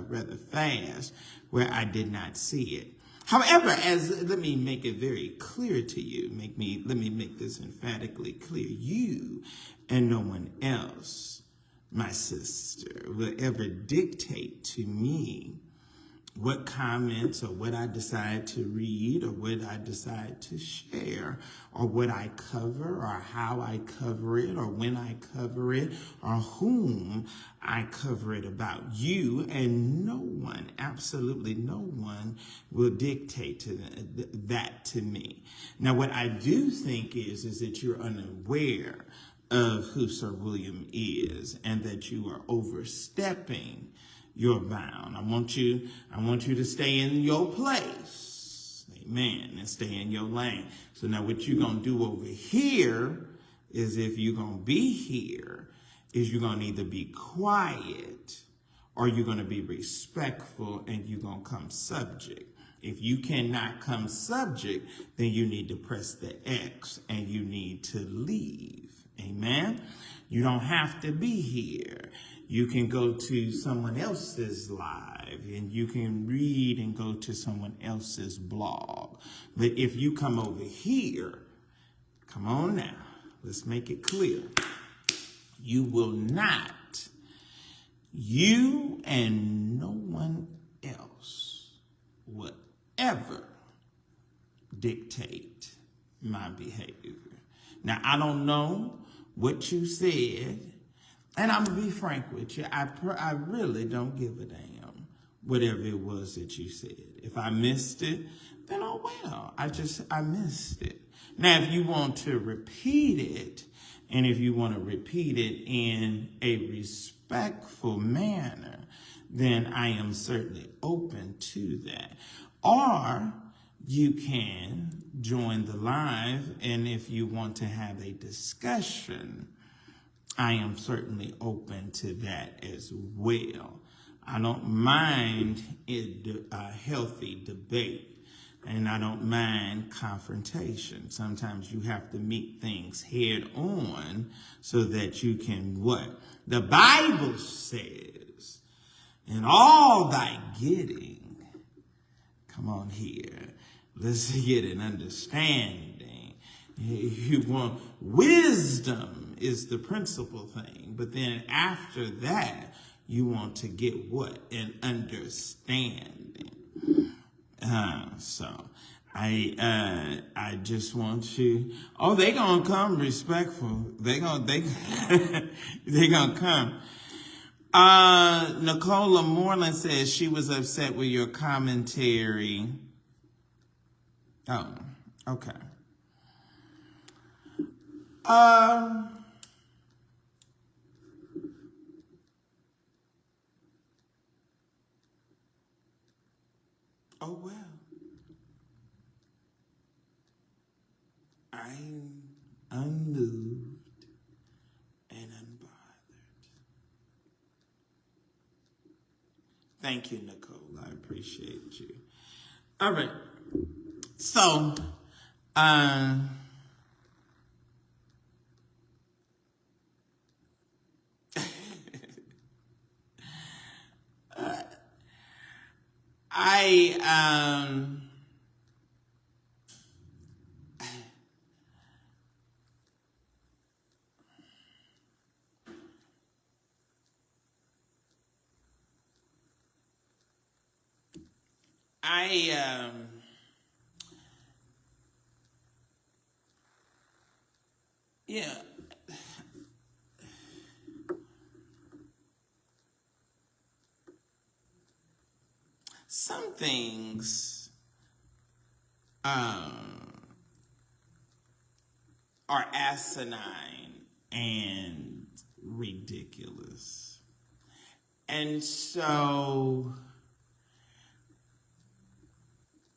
rather fast where I did not see it. However, let me make it very clear to you, let me make this emphatically clear, you and no one else, my sister, will ever dictate to me what comments or what I decide to read or what I decide to share or what I cover or how I cover it or when I cover it or whom I cover it about. You and no one, absolutely no one, will dictate to that to me. Now, what I do think is that you're unaware of who Sir William is and that you are overstepping your bound. I want you to stay in your place. Amen. And stay in your lane. So now what you're going to do over here is, if you're going to be here, is you're going to either be quiet or you're going to be respectful and you're going to come subject. If you cannot come subject, then you need to press the X and you need to leave. Amen. You don't have to be here. You can go to someone else's live and you can read and go to someone else's blog. But if you come over here, come on now, let's make it clear. You will not, you and no one else will ever dictate my behavior. Now, I don't know what you said, and I'm going to be frank with you. I really don't give a damn whatever it was that you said. If I missed it, then oh well. I missed it. Now, if you want to repeat it, and if you want to repeat it in a respectful manner, then I am certainly open to that. Or you can join the live, and if you want to have a discussion, I am certainly open to that as well. I don't mind a healthy debate, and I don't mind confrontation. Sometimes you have to meet things head on so that you can what? The Bible says, in all thy getting, come on here, let's get an understanding. You want wisdom is the principal thing, but then after that, you want to get what? An understanding. So I just want you. Oh, they gonna come respectful. They gonna come. Nicola Moreland says she was upset with your commentary. Oh, okay. Oh well. I'm unmoved and unbothered. Thank you, Nicole. I appreciate you. All right. So, Yeah. Some things are asinine and ridiculous. And so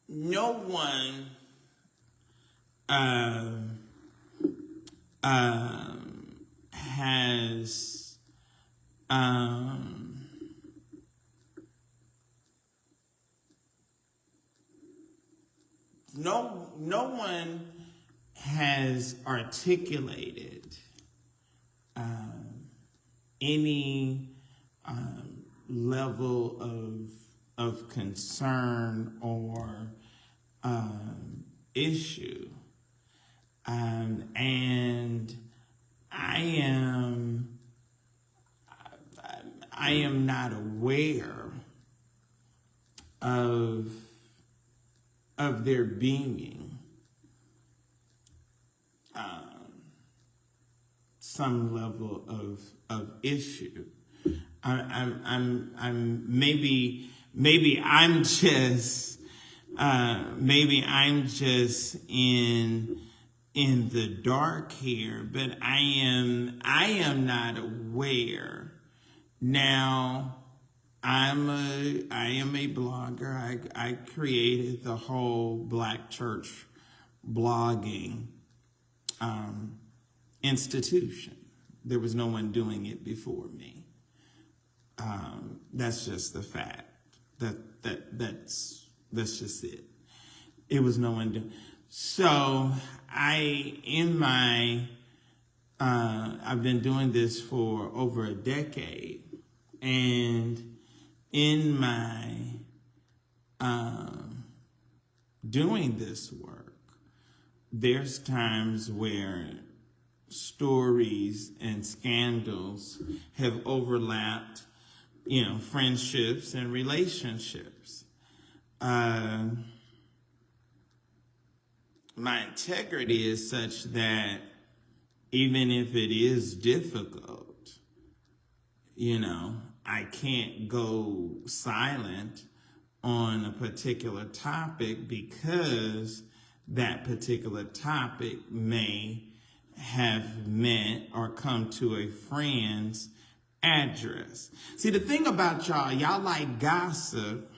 no one has no one has articulated any level of concern or issue, and I am not aware of there being some level of issue. I'm maybe I'm just in the dark here, but I am not aware. Now, I am a blogger. I created the whole Black church blogging institution. There was no one doing it before me. That's just the fact. That's just it. It was no one doing. So I've been doing this for over a decade, and in my doing this work, there's times where stories and scandals have overlapped, friendships and relationships. My integrity is such that even if it is difficult, I can't go silent on a particular topic because that particular topic may have meant or come to a friend's address. See, the thing about y'all like gossip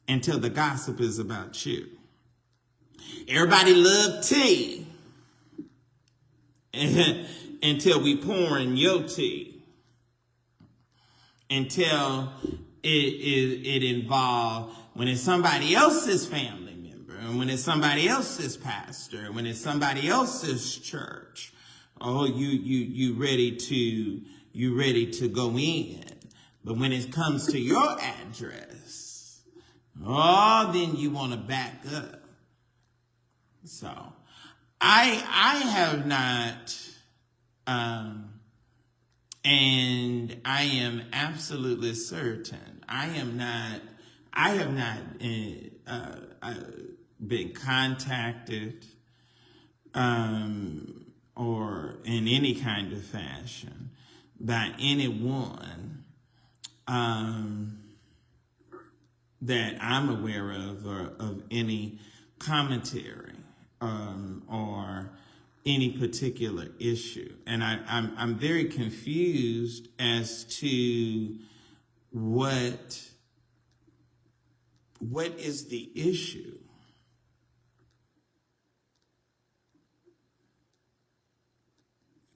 until the gossip is about you. Everybody love tea until we pouring your tea. Until it involves when it's somebody else's family member, and when it's somebody else's pastor, and when it's somebody else's church. Oh, you ready to go in. But when it comes to your address, then you want to back up. So I have not, and I am absolutely certain, I have not been contacted or in any kind of fashion by anyone that I'm aware of, or of any commentary or any particular issue. And I'm very confused as to what is the issue.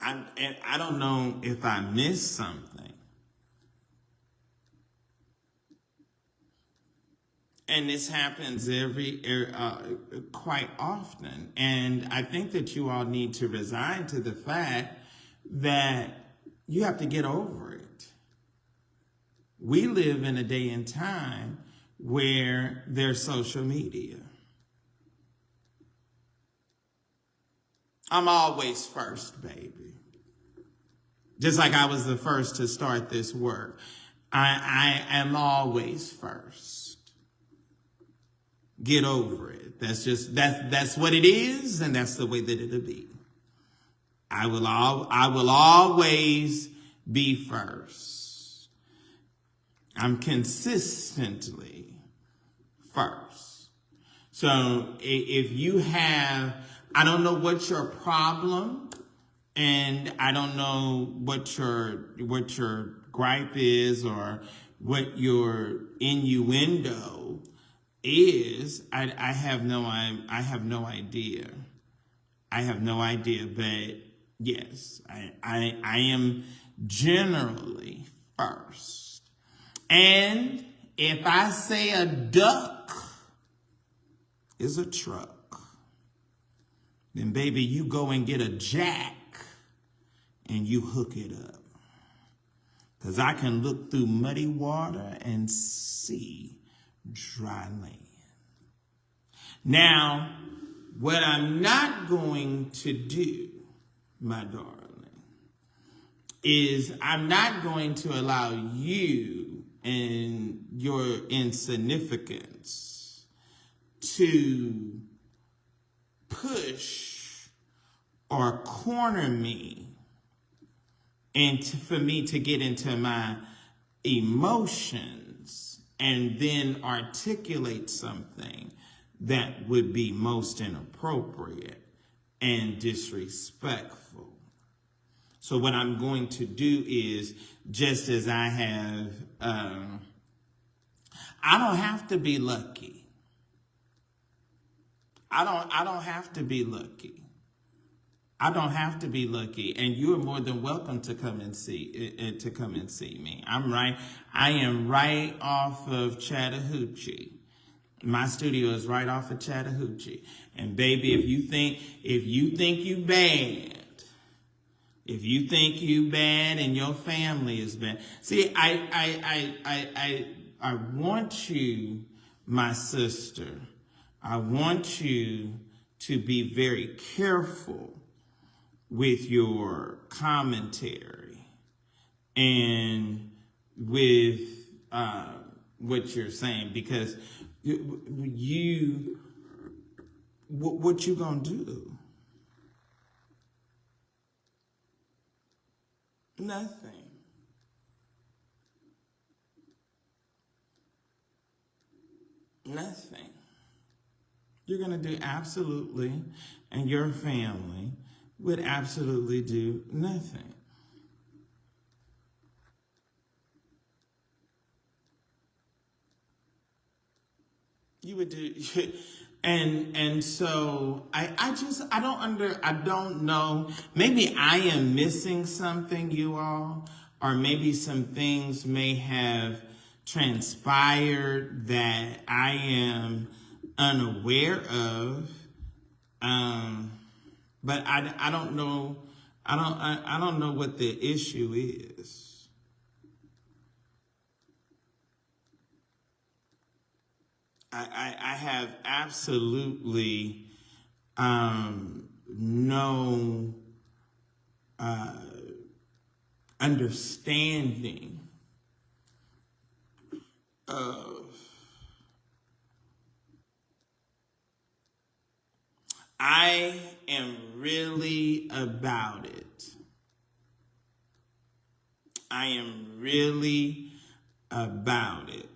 And I don't know if I missed something. And this happens quite often. And I think that you all need to resign to the fact that you have to get over it. We live in a day and time where there's social media. I'm always first, baby. Just like I was the first to start this work. I am always first. Get over it. That's what it is, and that's the way that it'll be. I will always be first. I'm consistently first. So if you have, I don't know what your problem, and I don't know what your gripe is or what your innuendo is. I have no idea. I have no idea, but yes, I am generally first. And if I say a duck is a truck, then baby, you go and get a jack and you hook it up. Because I can look through muddy water and see dry land. Now, what I'm not going to do, my darling, is I'm not going to allow you and your insignificance to push or corner me and for me to get into my emotions and then articulate something that would be most inappropriate and disrespectful. So what I'm going to do is, just as I have, I don't have to be lucky. I don't have to be lucky. I don't have to be lucky, and you are more than welcome to come and see me. I am right off of Chattahoochee. My studio is right off of Chattahoochee. And baby, if you think you bad and your family is bad. See, I want you, my sister, I want you to be very careful with your commentary and with what you're saying, because what you gonna do? Nothing. Nothing. You're gonna do absolutely, and your family would absolutely do nothing. You would do, and so I don't know. Maybe I am missing something, you all, or maybe some things may have transpired that I am unaware of. But I don't know. I don't know what the issue is. I have absolutely no understanding of. I am really about it. I am really about it.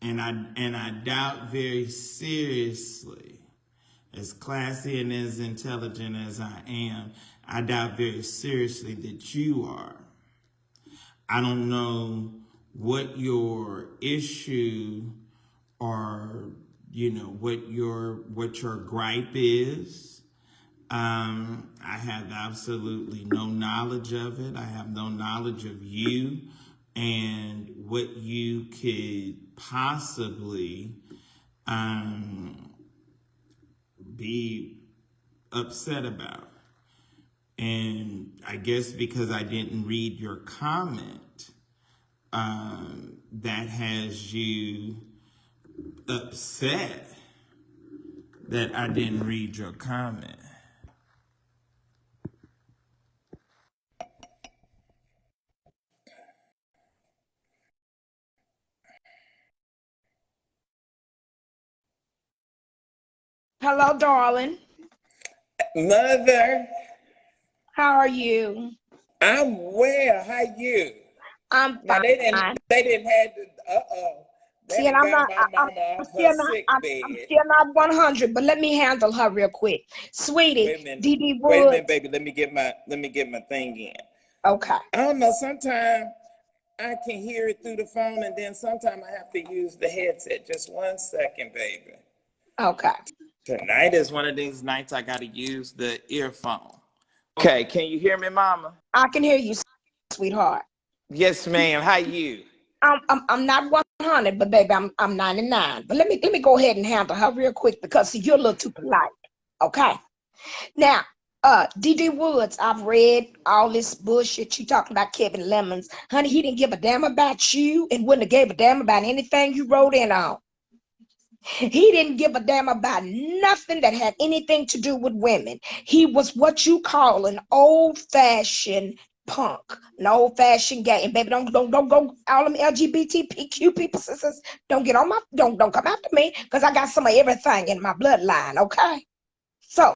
And I doubt very seriously, as classy and as intelligent as I am, I doubt very seriously that you are. I don't know what your issue or what your gripe is. I have absolutely no knowledge of it. I have no knowledge of you and what you could possibly be upset about. And I guess because I didn't read your comment, that has you upset that I didn't read your comment.
Hello, darling.
Mother.
How are you?
I'm well. How you?
I'm
Now they didn't
fine.
they didn't have the they
See, and
didn't
I'm
got
not.
my mama
I'm
off her
still not.
sick
I'm
bed.
still not 100. But let me handle her real quick, sweetie.
Wait a minute.
DD
Wait a minute,
Woods.
baby. Let me get my thing in.
Okay.
I don't know. Sometimes I can hear it through the phone, and then sometimes I have to use the headset. Just 1 second, baby.
Okay.
Tonight is one of these nights I gotta use the earphone. Okay, can you hear me, Mama?
I can hear you, sweetheart.
Yes, ma'am. How you?
I'm not 100, but baby, I'm 99. But let me go ahead and handle her real quick because see, you're a little too polite. Okay. Now, DD Woods, I've read all this bullshit you talking about Kevin Lemons. Honey, he didn't give a damn about you and wouldn't have gave a damn about anything you wrote in on. He didn't give a damn about nothing that had anything to do with women. He was what you call an old-fashioned punk, an old-fashioned gay. And baby, don't go all them LGBTQ people, sisters. Don't get on my don't come after me because I got some of everything in my bloodline. Okay, so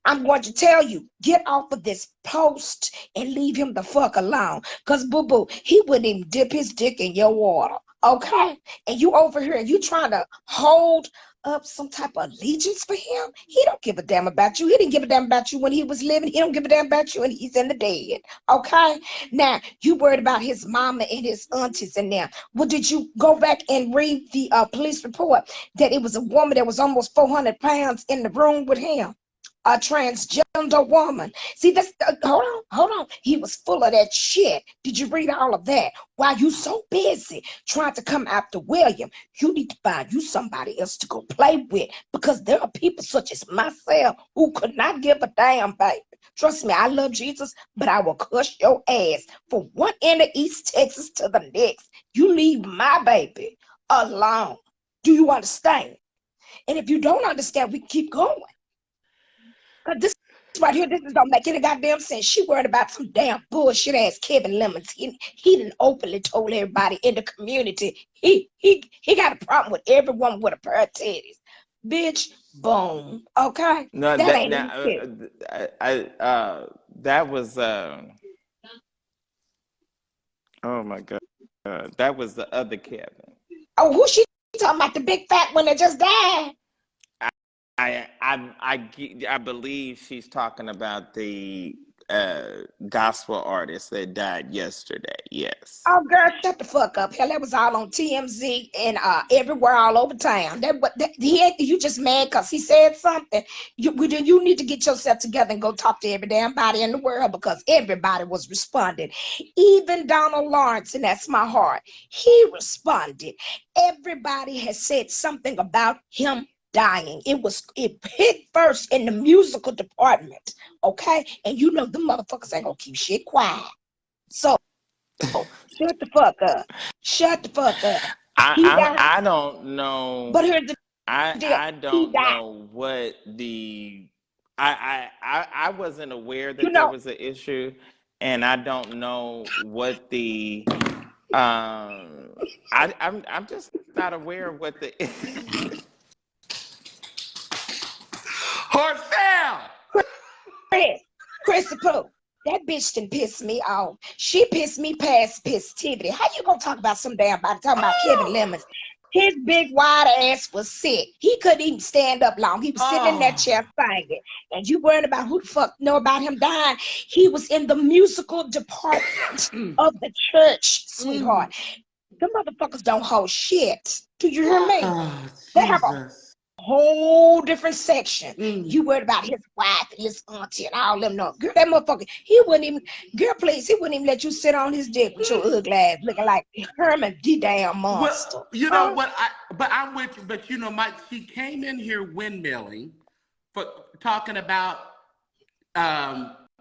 I'm going to tell you, get off of this post and leave him the fuck alone. Because boo boo, he wouldn't even dip his dick in your water. Okay? And you over here and you trying to hold up some type of allegiance for him. He don't give a damn about you. He didn't give a damn about you when he was living. He don't give a damn about you when he's in the dead. Okay? Now, you worried about his mama and his aunties and them. Well, did you go back and read the police report that it was a woman that was almost 400 pounds in the room with him? A transgender woman. See, that's hold on. He was full of that shit. Did you read all of that? Why you so busy trying to come after William? You need to find you somebody else to go play with because there are people such as myself who could not give a damn, baby. Trust me, I love Jesus, but I will cuss your ass from one end of East Texas to the next. You leave my baby alone. Do you understand? And if you don't understand, we keep going. Cause this right here, this don't make any goddamn sense. She worried about some damn bullshit ass Kevin Lemons. He didn't openly told everybody in the community he got a problem with everyone with a pair of titties. Bitch, boom. Okay,
No,
that
that
ain't
now
even shit.
that was oh my God, that was the other Kevin.
Oh, who she talking about? The big fat one that just died?
I believe she's talking about the gospel artist that died yesterday. Yes.
Oh, girl, shut the fuck up. Hell, that was all on TMZ and everywhere all over town. You just mad because he said something. You need to get yourself together and go talk to every damn body in the world because everybody was responding. Even Donald Lawrence, and that's my heart, he responded. Everybody has said something about him dying. It hit first in the musical department, okay? And you know the motherfuckers ain't gonna keep shit quiet. So shut the fuck up. Shut the fuck up. He died.
I don't know.
But here's the deal.
I
He
don't
died.
know what the I wasn't aware
You
that there
know,
was an issue, and I don't know what the I'm just not aware of what the Horaceylle.
Christopher, that bitch done pissed me off. She pissed me past pissivity. How you gonna talk about some damn body talking about Kevin
Oh,
Lemons? His big wide ass was sick. He couldn't even stand up long. He was sitting in that
oh.
chair singing. And you worried about who the fuck know about him dying? He was in the musical department of the church,
Mm.
sweetheart. The motherfuckers don't hold shit. Do you hear me?
Oh,
They have a
Jesus.
whole different section.
Mm.
You worried about his wife and his auntie and all them. No, girl, that motherfucker, he wouldn't even, girl, please, he wouldn't even let you sit on his dick with your ugly ass looking like Herman the damn
Well,
monster.
you know
Huh?
what? But I'm with you. But you know, Mike, she came in here windmilling for talking about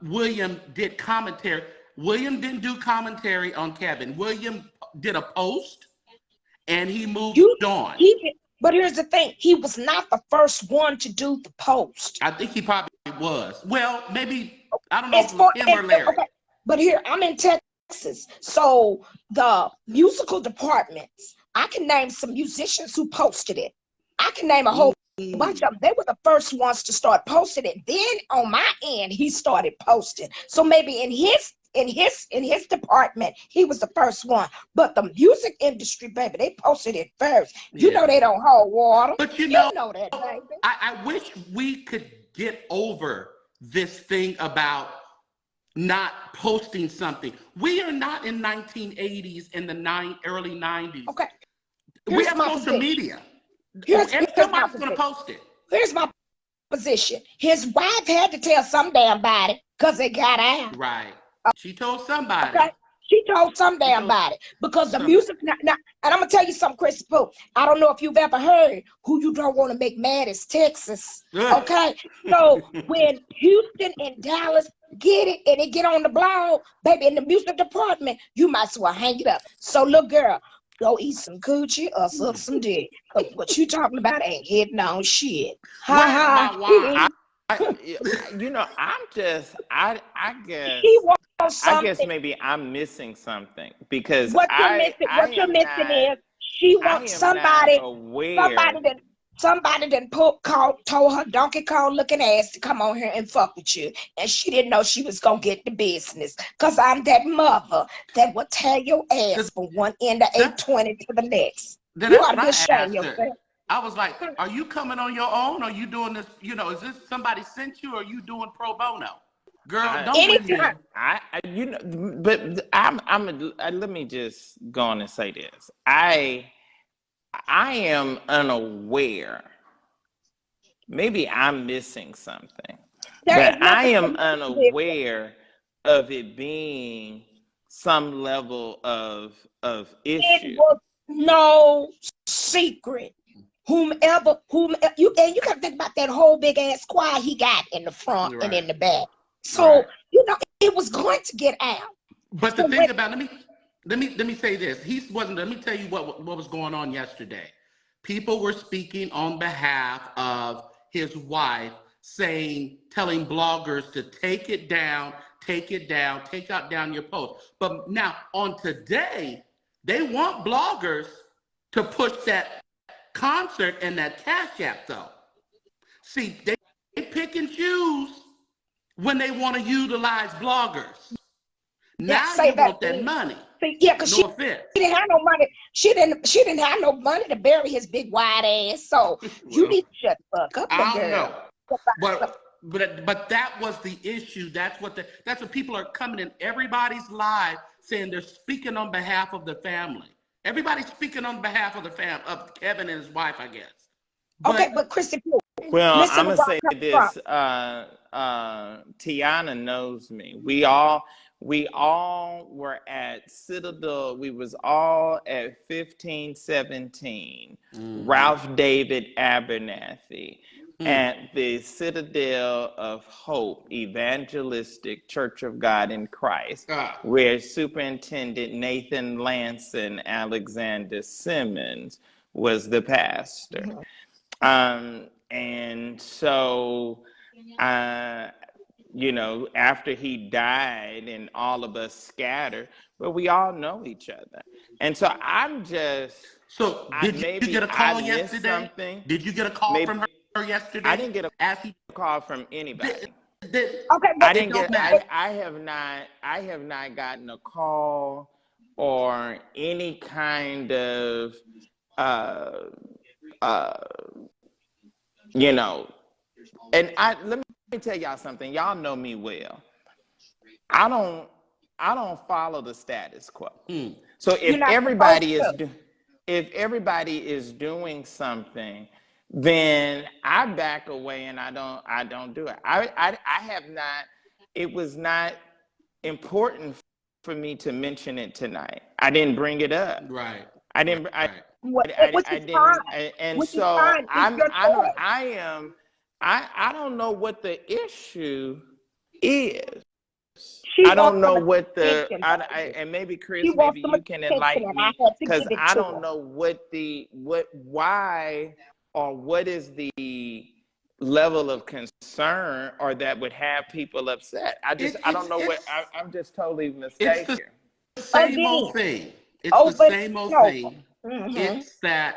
William did commentary. William didn't do commentary on Kevin. William did a post and he moved
You,
on.
he did, but here's the thing, he was not the first one to do the post.
I think he probably was. Well, maybe I don't know if
It's
it was
for,
him or Larry.
okay, but here, I'm in Texas. So the musical departments, I can name some musicians who posted it. I can name a whole bunch of them, they were the first ones to start posting it. Then on my end, he started posting. So maybe in his department, he was the first one. But the music industry, baby, they posted it first. You know they don't hold water.
But
you know that, baby.
I wish we could get over this thing about not posting something. We are not in 1980s in the early 90s.
Okay.
We have social media.
Here's
somebody's going to post it.
Here's my position. His wife had to tell some damn body because it got out.
Right. She told somebody.
Okay. She told some damn body because the music now, and I'm gonna tell you something, Chris Pooh. I don't know if you've ever heard who you don't want to make mad is Texas. Okay. So when Houston and Dallas get it and it get on the blog, baby, in the music department, you might as well hang it up. So little girl, go eat some coochie or suck some dick. What you talking about ain't hitting on shit. Ha ha.
You know, I guess
She wants something.
I guess maybe I'm missing something because
what you're missing is she wants somebody that told her Donkey Kong looking ass to come on here and fuck with you, and she didn't know she was gonna get the business. Cause I'm that mother that will tear your ass from one end of 820 to the next. You ought to be ashamed of yourself.
I was like, are you coming on your own? Are you doing this? You know, is this somebody sent you or are you doing pro bono? Girl, don't
anytime.
You know, but let me just go on and say this. I am unaware. Maybe I'm missing something. But I am unaware of it being some level of issue.
It was no secret. Whomever you gotta think about that whole big ass squad he got in the front and in the back. So you know it was going to get out.
But the thing about let me say this. Let me tell you what was going on yesterday. People were speaking on behalf of his wife, telling bloggers to take it down, take out down your post. But now on today, they want bloggers to push that concert and that Cash App though. See, they pick and choose when they want to utilize bloggers. Now you want that money.
Yeah, because she didn't have no money. She didn't have no money to bury his big wide ass. So you need to shut the fuck up.
I don't know. But that was the issue. That's what people are coming in everybody's live saying they're speaking on behalf of the family. Everybody's speaking on behalf of of Kevin and his wife, I guess.
But Christy,
well, I'm gonna say this. Tiana knows me. We all were at Citadel. We was all at 1517. Ralph David Abernathy at the Citadel of Hope Evangelistic Church of God in Christ, where Superintendent Nathan Lanson Alexander Simmons was the pastor. And so, you know, after he died and all of us scattered, but we all know each other. And so I'm just... So
did you get a call yesterday?
Something.
Did you get a call from her yesterday?
I didn't get a call from anybody. I have not gotten a call or any kind of you know, and let me tell y'all something. Y'all know me well. I don't follow the status quo. So if everybody is doing something, then I back away and I don't do it. I have not. It was not important for me to mention it tonight. I didn't bring it up.
Right.
I didn't. I didn't. And so I don't know what the issue is. I don't know what and maybe Chris, maybe you can enlighten me, because I don't know why or what is the level of concern or that would have people upset. I don't know what. I'm just totally mistaken.
It's the same old thing. It's the same old thing. It's that,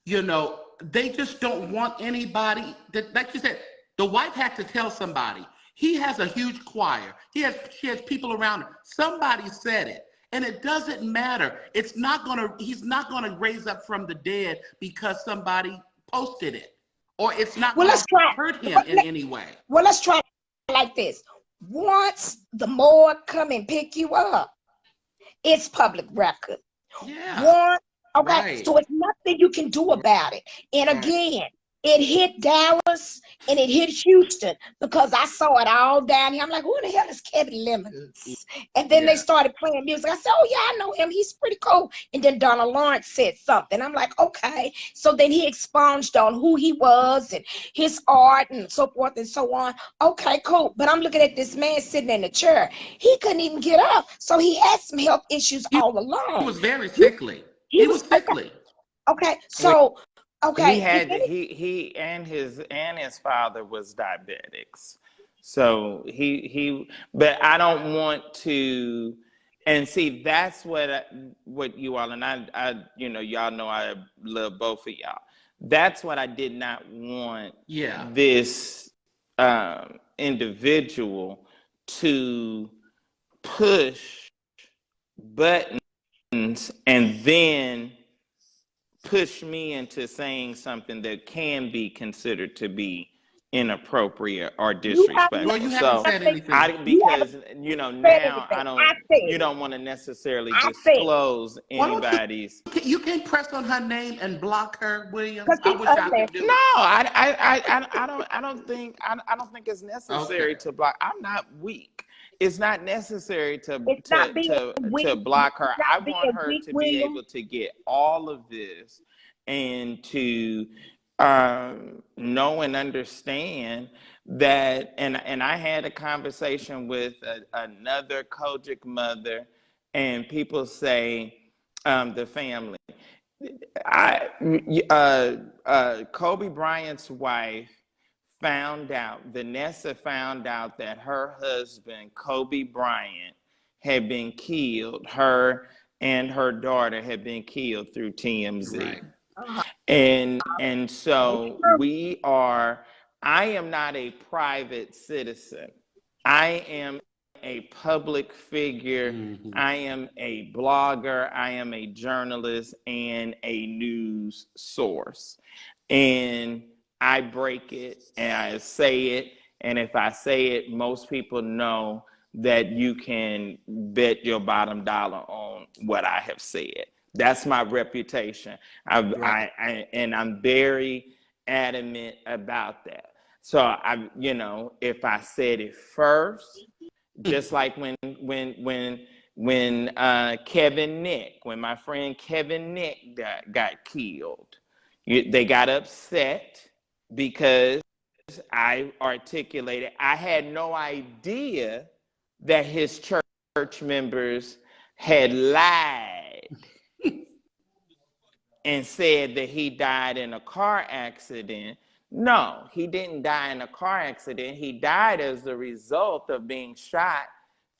you know, they just don't want anybody that, like you said, the wife had to tell somebody. He has a huge choir. She has people around her. Somebody said it. And it doesn't matter. He's not gonna raise up from the dead because somebody posted it. Or it's not
Well,
gonna
let's try.
hurt him in any way.
Well, let's try it like this. Once the Lord come and pick you up, it's public record.
Yeah.
Okay,
Right.
so it's nothing you can do about it. And
Right.
again, it hit Dallas and it hit Houston because I saw it all down here. I'm like, who the hell is Kevin Lemons? And then they
Yeah.
started playing music. I said, oh yeah, I know him. He's pretty cool. And then Donald Lawrence said something. I'm like, okay. So then he expunged on who he was and his art and so forth and so on. Okay, cool. But I'm looking at this man sitting in the chair. He couldn't even get up. So he had some health issues all along.
He was very sickly. He was sickly.
Okay, so
He
okay.
had he and his father was diabetics. So he but I don't want to, and see, that's what you all, and I you know, y'all know I love both of y'all. That's what I did not want this individual to push buttons and then push me into saying something that can be considered to be inappropriate or disrespectful.
Well, you haven't said anything.
Because you know, now you don't want to necessarily disclose anybody's.
You can't press on her name and block her, William.
Because
I
she's
wish I
ugly.
could do
No,
it.
I don't think it's necessary to block. I'm not weak. It's not necessary to block her. I want her to be able to get all of this and to know and understand that. And I had a conversation with another Kojic mother, and people say the family. Kobe Bryant's wife Vanessa found out that her husband, Kobe Bryant, had been killed. Her and her daughter had been killed through TMZ.
Right.
And so I am not a private citizen. I am a public figure.
Mm-hmm.
I am a blogger. I am a journalist and a news source. And I break it and I say it. And if I say it, most people know that you can bet your bottom dollar on what I have said. That's my reputation. And I'm very adamant about that. So if I said it first, just like when Kevin Nick, when my friend Kevin Nick got killed, they got upset because I articulated. I had no idea that his church members had lied and said that he died in a car accident. No, he didn't die in a car accident. He died as a result of being shot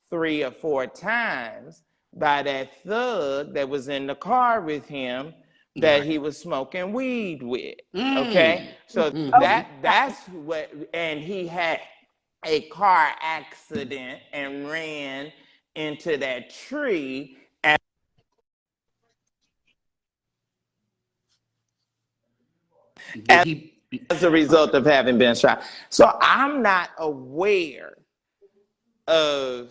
3 or 4 times by that thug that was in the car with him that he was smoking weed with. Okay? So that's what, and he had a car accident and ran into that tree as a result of having been shot. So I'm not aware of,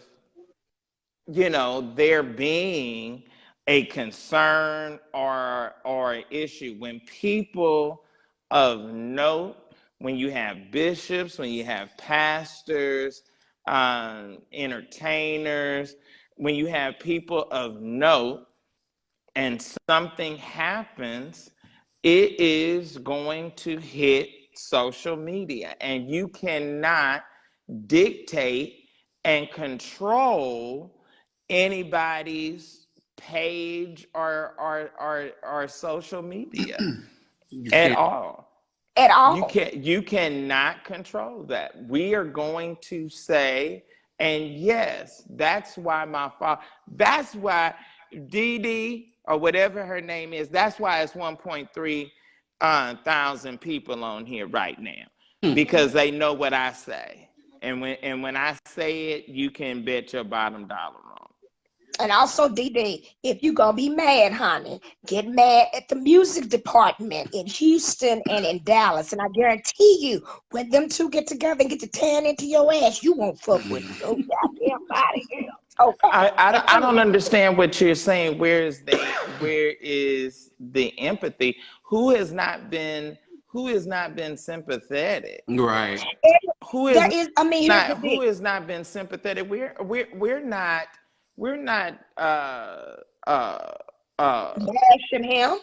there being a concern or an issue when people of note, when you have bishops, when you have pastors, entertainers, when you have people of note and something happens, it is going to hit social media, and you cannot dictate and control anybody's page or social media at all.
At all.
You cannot control that. We are going to say, and yes, that's why that's why Dee Dee, or whatever her name is, that's why it's 1.3 1,000 people on here right now because they know what I say. And when I say it, you can bet your bottom dollar on it.
And also, DD, if you're going to be mad, honey, get mad at the music department in Houston and in Dallas. And I guarantee you, when them two get together and get to tearing into your ass, you won't fuck with no goddamn body else. Okay.
I don't understand what you're saying. Where is the empathy? Who has not been sympathetic?
Right.
Who has not been sympathetic? We're not
bashing him.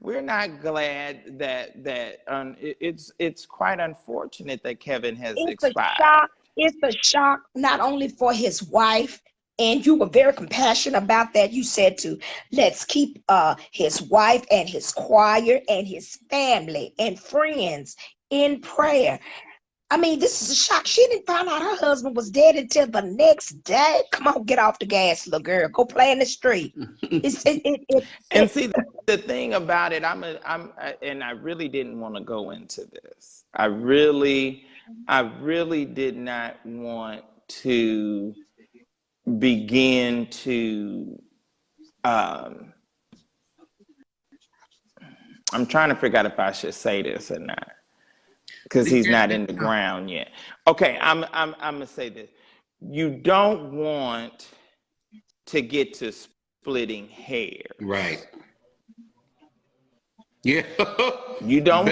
We're not glad that it's quite unfortunate that Kevin has expired.
It's a shock not only for his wife, and you were very compassionate about that. You said let's keep his wife and his choir and his family and friends in prayer. I mean, this is a shock. She didn't find out her husband was dead until the next day. Come on, get off the gas, little girl. Go play in the street.
And see, the thing about it, and I really didn't want to go into this. I really did not want to begin to. I'm trying to figure out if I should say this or not, because he's not in the ground yet. Okay, I'm gonna say this. You don't want to get to splitting hairs.
Right. Yeah.
You don't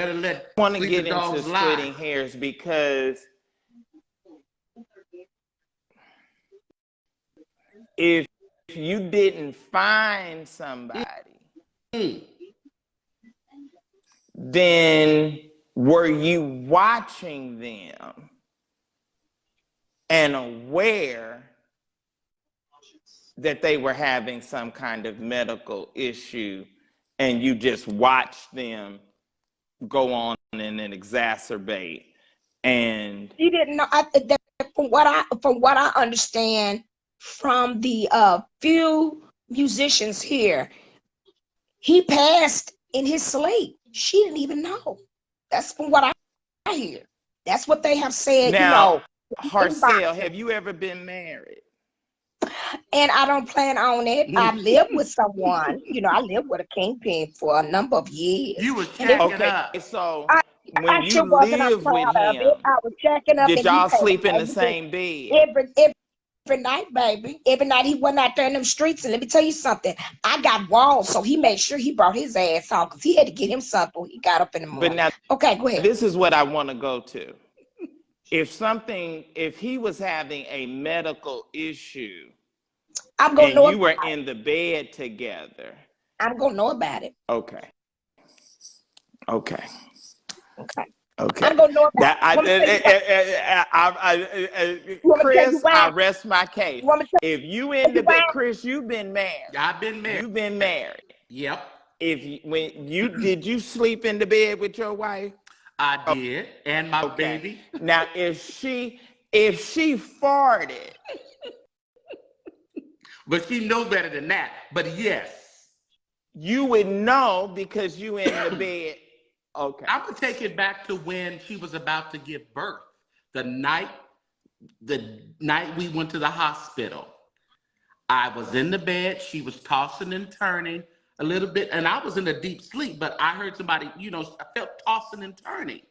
want to get into splitting hairs, because if you didn't find somebody, then were you watching them and aware that they were having some kind of medical issue, and you just watched them go on and then exacerbate? And
you didn't know. From what I understand from the few musicians here, he passed in his sleep. She didn't even know. That's from what I hear. That's what they have said.
Now, Horaceylle, have you ever been married?
And I don't plan on it. I lived with someone. I lived with a kingpin for a number of years.
You was checking up.
So
when you lived with him, I was checking up.
Did y'all sleep in the same bed?
Every night, baby. Every night he wasn't out there in them streets. And let me tell you something. I got walls, so he made sure he brought his ass home, because he had to get him something when he got up in the morning.
But now,
okay, go ahead.
This is what I want to go to. If he was having a medical issue,
I'm gonna know
you were in the bed together,
I'm gonna know about it.
Okay.
I'm
Okay.
gonna know about
it. Chris, I rest my case. If you in the bed, Chris, you've been married.
I've been married.
You've been married.
Yep.
Did you sleep in the bed with your wife?
I did, and my baby.
Now, if she farted,
but she knows better than that. But yes,
you would know because you in the bed. Okay.
I would take it back to when she was about to give birth. The night we went to the hospital, I was in the bed. She was tossing and turning a little bit, and I was in a deep sleep, but I heard somebody, I felt tossing and turning.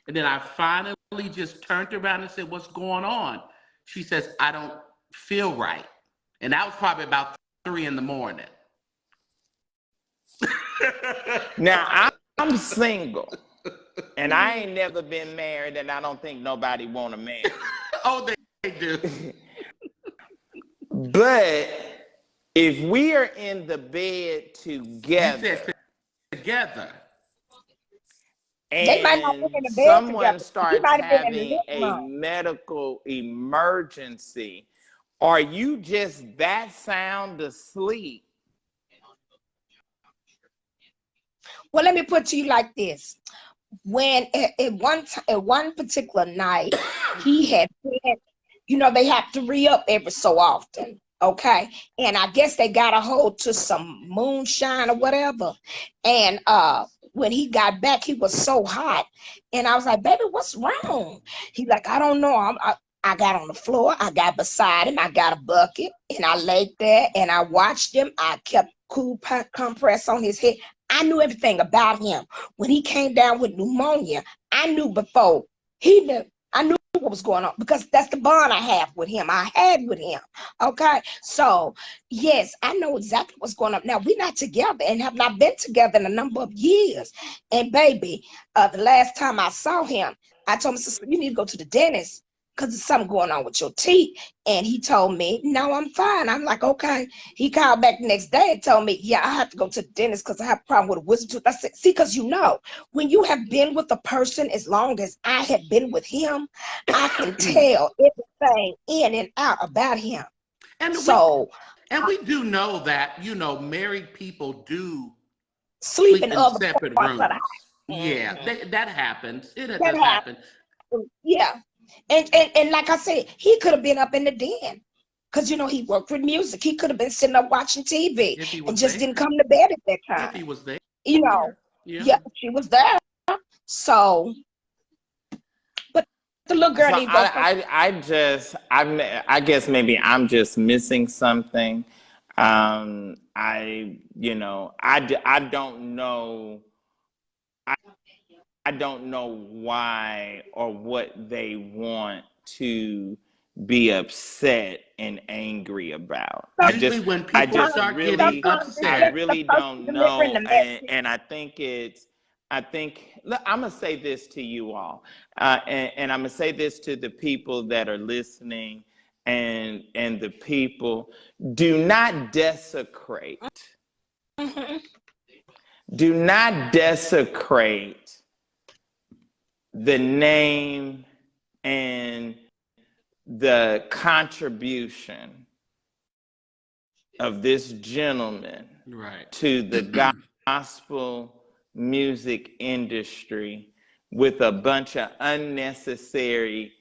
And then I finally just turned around and said, "What's going on?" She says, "I don't feel right." And that was probably about 3 a.m.
Now, I'm single, and I ain't never been married, and I don't think nobody want to marry.
Oh, they do.
But if we are in the bed together,
you said together,
and someone starts having a medical emergency, are you just that sound asleep?
Well, let me put to you like this. When at one particular night, he had been, they have to re-up every so often. Okay. And I guess they got a hold to some moonshine or whatever. And when he got back, he was so hot. And I was like, baby, what's wrong? He's like, I don't know. I got on the floor. I got beside him. I got a bucket and I laid there and I watched him. I kept cool compress on his head. I knew everything about him. When he came down with pneumonia, I knew before he knew. I knew what was going on because that's the bond I have with him. I had with him. Okay. So yes, I know exactly what's going on. Now we're not together and have not been together in a number of years. And baby, the last time I saw him, I told him, "Sister, you need to go to the dentist because there's something going on with your teeth." And he told me, "No, I'm fine." I'm like, okay. He called back the next day and told me, "Yeah, I have to go to the dentist because I have a problem with a wisdom tooth." I said, see, because when you have been with a person as long as I have been with him, I can tell everything in and out about him.
And
so
we do know that, married people do
sleep in
in
other
separate
parts of the
rooms.
house.
Yeah,
Mhm.
that happens. It
That
does happen.
happens. Yeah. And like I said, he could have been up in the den. Because he worked with music. He could have been sitting up watching TV
If he
and
was
just
there.
didn't come to bed at that
If he
time.
was there. Yeah.
Yeah, she was there. So, but the little girl
So
need to go for
I guess maybe I'm just missing something. I don't know. I don't know why or what they want to be upset and angry about.
Usually when people start getting
I
upset.
really don't
delivering the
know,
message.
and I think look, I'm gonna say this to you all, and I'm gonna say this to the people that are listening, and the people: do not desecrate.
Mhm.
Do not desecrate the name and the contribution of this gentleman
Right.
to the gospel music industry with a bunch of unnecessary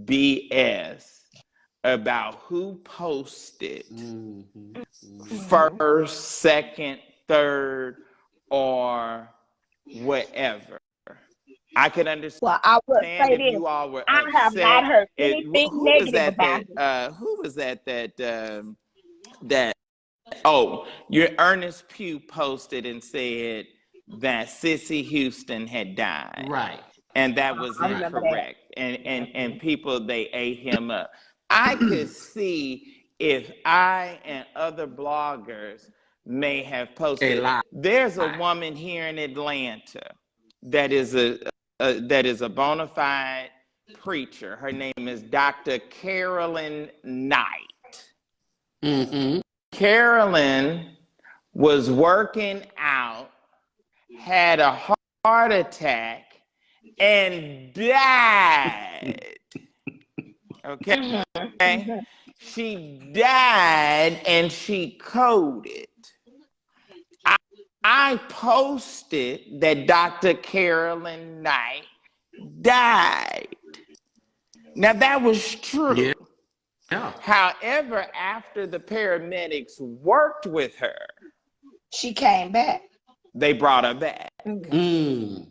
BS about who posted first, second, third, or whatever. I could understand
Well, I will say
if
this.
you all were
I have not
upset.
heard anything
Who was
negative
that?
about him.
Who was that? That oh, your Ernest Pugh posted and said that Sissy Houston had died,
Right.
and that was
I remember that.
incorrect. And people, they ate him up. I could see if I and other bloggers may have
A
posted.
lie.
There's a woman here in Atlanta that is a bona fide preacher. Her name is Dr. Carolyn Knight.
Mm-hmm.
Carolyn was working out, had a heart attack, and died. Okay?
Mhm.
She died and she coded. I posted that Dr. Carolyn Knight died. Now, that was true.
Yeah.
However, after the paramedics worked with her,
She came back.
they brought her back.
Mm.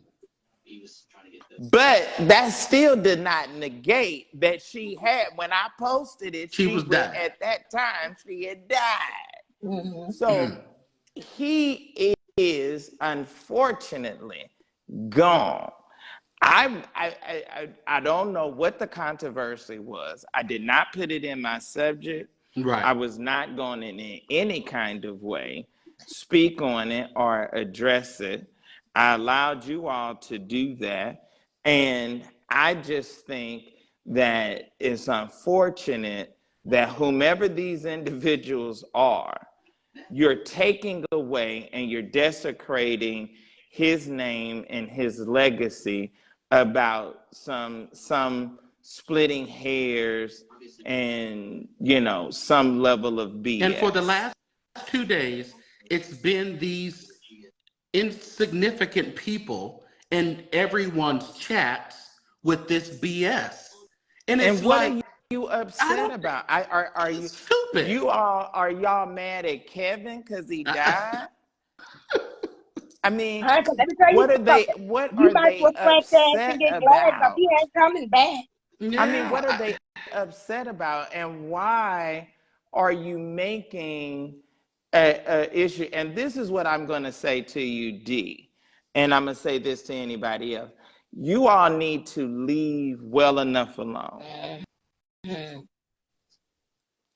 But that still did not negate that she had, when I posted it,
She was dying.
at that time, she had died.
Mhm.
So he is unfortunately gone. I don't know what the controversy was. I did not put it in my subject.
Right.
I was not going in any kind of way speak on it or address it. I allowed you all to do that. And I just think that it's unfortunate that whomever these individuals are, you're taking away and you're desecrating his name and his legacy about some splitting hairs and some level of BS.
And for the last 2 days, it's been these insignificant people in everyone's chats with this BS. And it's
what
like,
are you
I
upset
don't,
about? Are you
it's stupid.
You all are y'all mad at Kevin because he died? I mean,
Huh? 'Cause let me tell you
what are they
something.
what
You
are
might as
they
well scratch your ass and
upset
get glad because
about?
he ain't coming back.
I mean, what are
Yeah.
they upset about, and why are you making a issue? And this is what I'm going to say to you, D, and I'm going to say this to anybody else. You all need to leave well enough alone.
Mhm.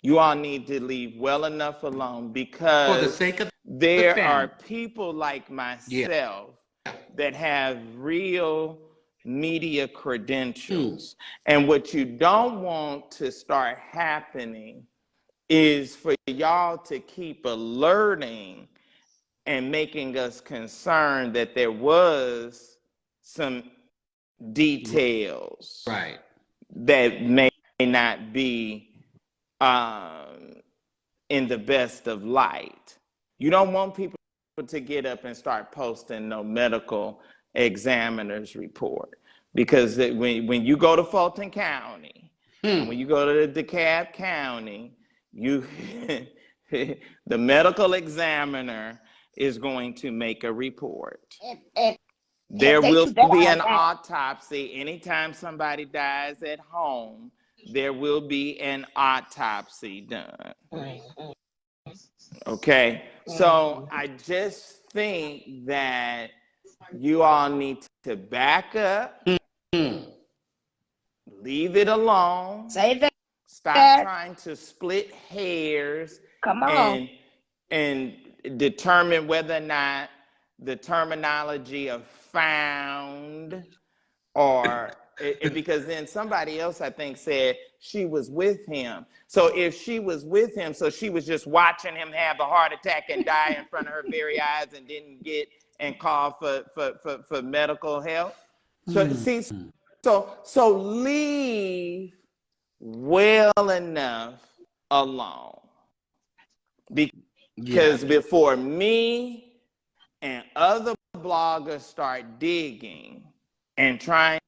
You all need to leave well enough alone
For the
because
sake of the
there are
family.
people like
Yeah.
myself that have real media credentials. And what you don't want to start happening is for y'all to keep alerting and making us concerned that there was some details
Right.
that may not be in the best of light. You don't want people to get up and start posting no medical examiner's report because when you go to Fulton County and when you go to DeKalb County, you the medical examiner is going to make a report.
And
There
they
will
do that
be
all
an
right.
autopsy. Anytime somebody dies at home, there will be an autopsy done.
Mhm.
Okay? So I just think that you all need to back up, leave it alone,
Say
stop
that.
trying to split hairs
Come on.
and determine whether or not the terminology of found or because then somebody else I think said she was with him. So if she was with him, so she was just watching him have a heart attack and die in front of her very eyes and didn't get and call for medical help. So see, so leave well enough alone.
Yeah.
Because before me and other bloggers start digging and trying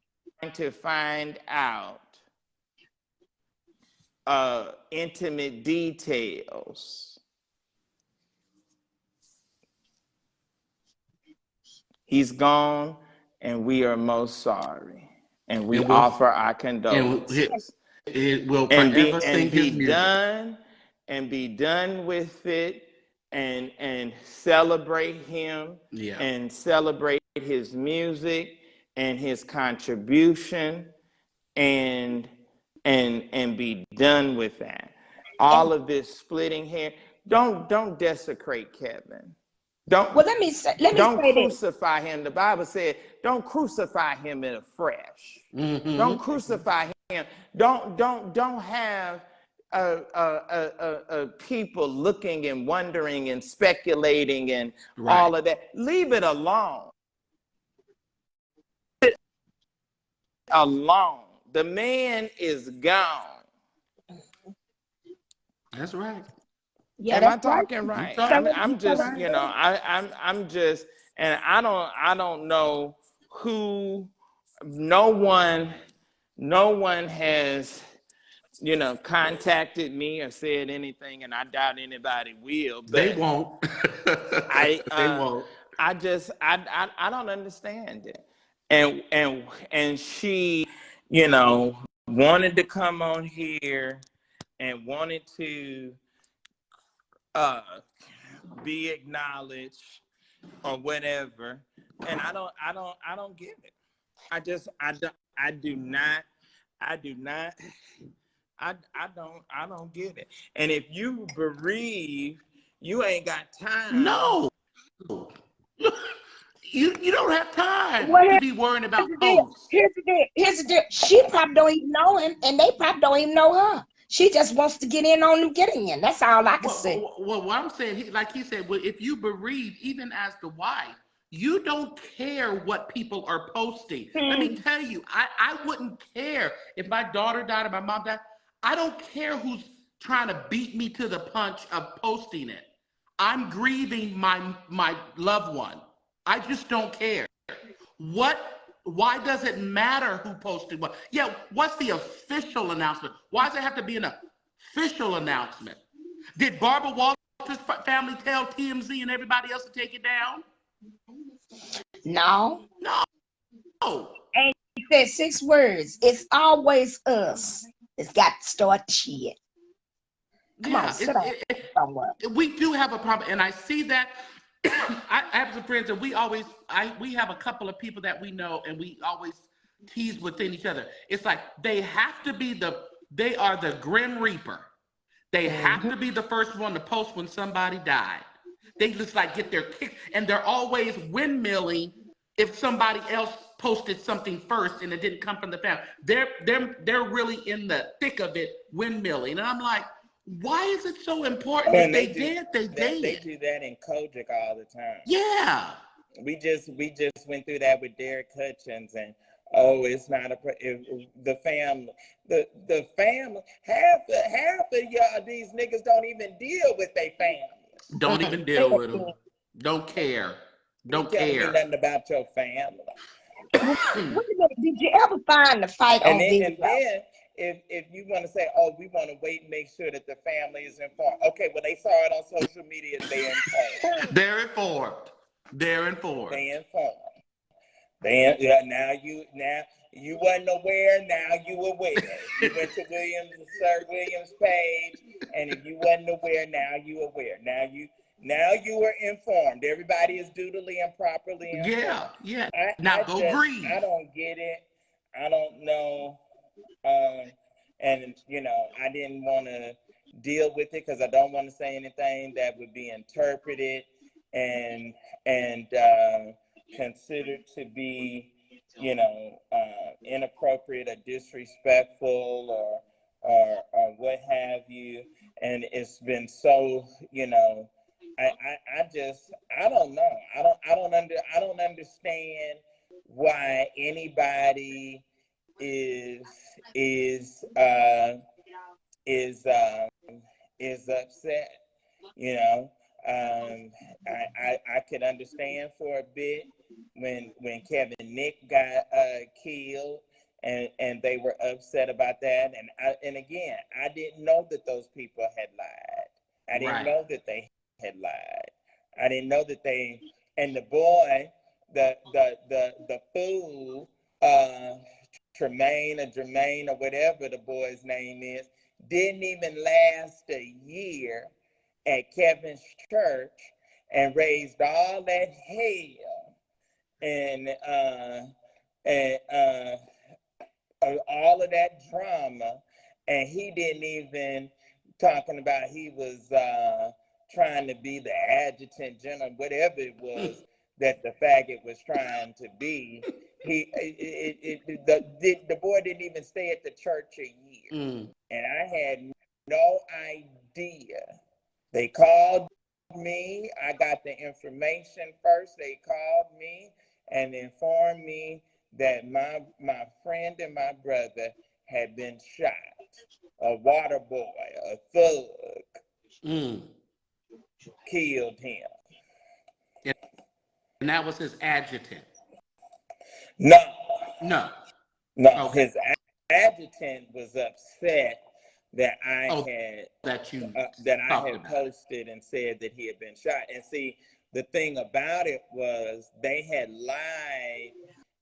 to find out intimate details, he's gone and we are most sorry. And we
And we'll
offer our
and
condolences.
it will
And
forever sing his music.
be done with it and celebrate him
Yeah.
and celebrate his music and his contribution and be done with that. All of this splitting hair, don't desecrate Kevin. Don't
Well, let me say this.
crucify him. The Bible said, don't crucify him in a fresh. Don't crucify him. Don't have people looking and wondering and speculating and
Right.
all of that. Leave it alone. Alone. The man is gone.
That's right.
Yeah,
Am I
that's right.
talking
You
right?
talk.
You
I'm
telling
just,
the
you know,
truth.
I'm just, and I don't know who, no one has, you know, contacted me or said anything, and I doubt anybody will.
They
But
won't.
I,
They
uh,
won't.
I just, I don't understand it. And she, you know, wanted to come on here and wanted to uh be acknowledged or whatever, and I don't get it. I do not I do not I don't get it. And if you bereave, you ain't got time.
No. You don't have time
Well,
to be worrying about
here's the deal.
posts.
Here's the deal. She probably don't even know him, and they probably don't even know her. She just wants to get in on them getting in. That's all I can say.
Well, what I'm saying, like he said, well, if you bereave, even as the wife, you don't care what people are posting. Let me tell you, I wouldn't care if my daughter died or my mom died. I don't care who's trying to beat me to the punch of posting it. I'm grieving my loved one. I just don't care. Why does it matter who posted what? Yeah, what's the official announcement? Why does it have to be an official announcement? Did Barbara Walters' family tell TMZ and everybody else to take it down?
No.
No.
And he said 6 words. It's always us. It's got to start the shit. Come on, sit down somewhere.
We do have a problem, and I see that. I have some friends, and we have a couple of people that we know, and we always tease within each other. It's like they are the Grim Reaper. They have to be the first one to post when somebody died. They just like get their kick, and they're always windmilling if somebody else posted something first and it didn't come from the family. They're really in the thick of it, windmilling, and I'm like, why is it so important? If they did.
They do that in Kojic all the time.
Yeah.
We just went through that with Derek Hutchins, and it's not the family. The family, half of y'all, these niggas don't even deal with their family.
Don't even deal with them. Don't care. Don't care.
Tell me nothing about your family.
Did you ever find the fight on video?
And then if you want to say, we want to wait and make sure that the family is informed. Okay, well, they saw it on social media. They're informed.
They're informed. They're informed.
Now you wasn't aware. Now you aware. You went to Sir Williams' page, and if you wasn't aware, now you aware. Now you were informed. Everybody is dutifully and properly informed.
Yeah.
Breathe. I don't get it. I don't know. And I didn't want to deal with it because I don't want to say anything that would be interpreted and considered to be, inappropriate or disrespectful or what have you. And it's been so, I don't know. I don't understand why anybody is upset. I could understand for a bit when Kevin Nick got killed and they were upset about that, and again, I didn't know that those people had lied. I didn't know that they had lied. I didn't know that they, and the boy, the fool, Jermaine or whatever the boy's name is, didn't even last a year at Kevin's church and raised all that hell and all of that drama, and he didn't even talking about he was trying to be the adjutant general, whatever it was that the faggot was trying to be. The boy didn't even stay at the church a year, and I had no idea. They called me. I got the information first. They called me and informed me that my friend and my brother had been shot. A water boy, a thug, killed him.
And that was his adjutant.
No.
Okay.
His adjutant was upset that I had posted and said that he had been shot. And see, the thing about it was they had lied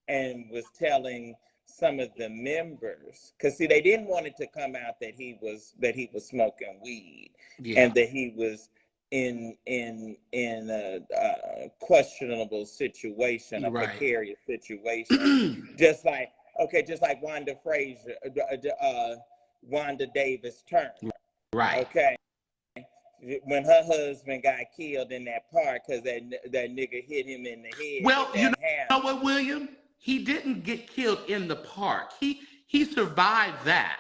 and was telling some of the members, because see, they didn't want it to come out that he was smoking weed, and that he was in a questionable situation, a precarious situation, just like Wanda Frazier, Wanda Davis Turner, okay, when her husband got killed in that park because that nigga hit him in the head.
Well, you know what, William? He didn't get killed in the park. He survived that.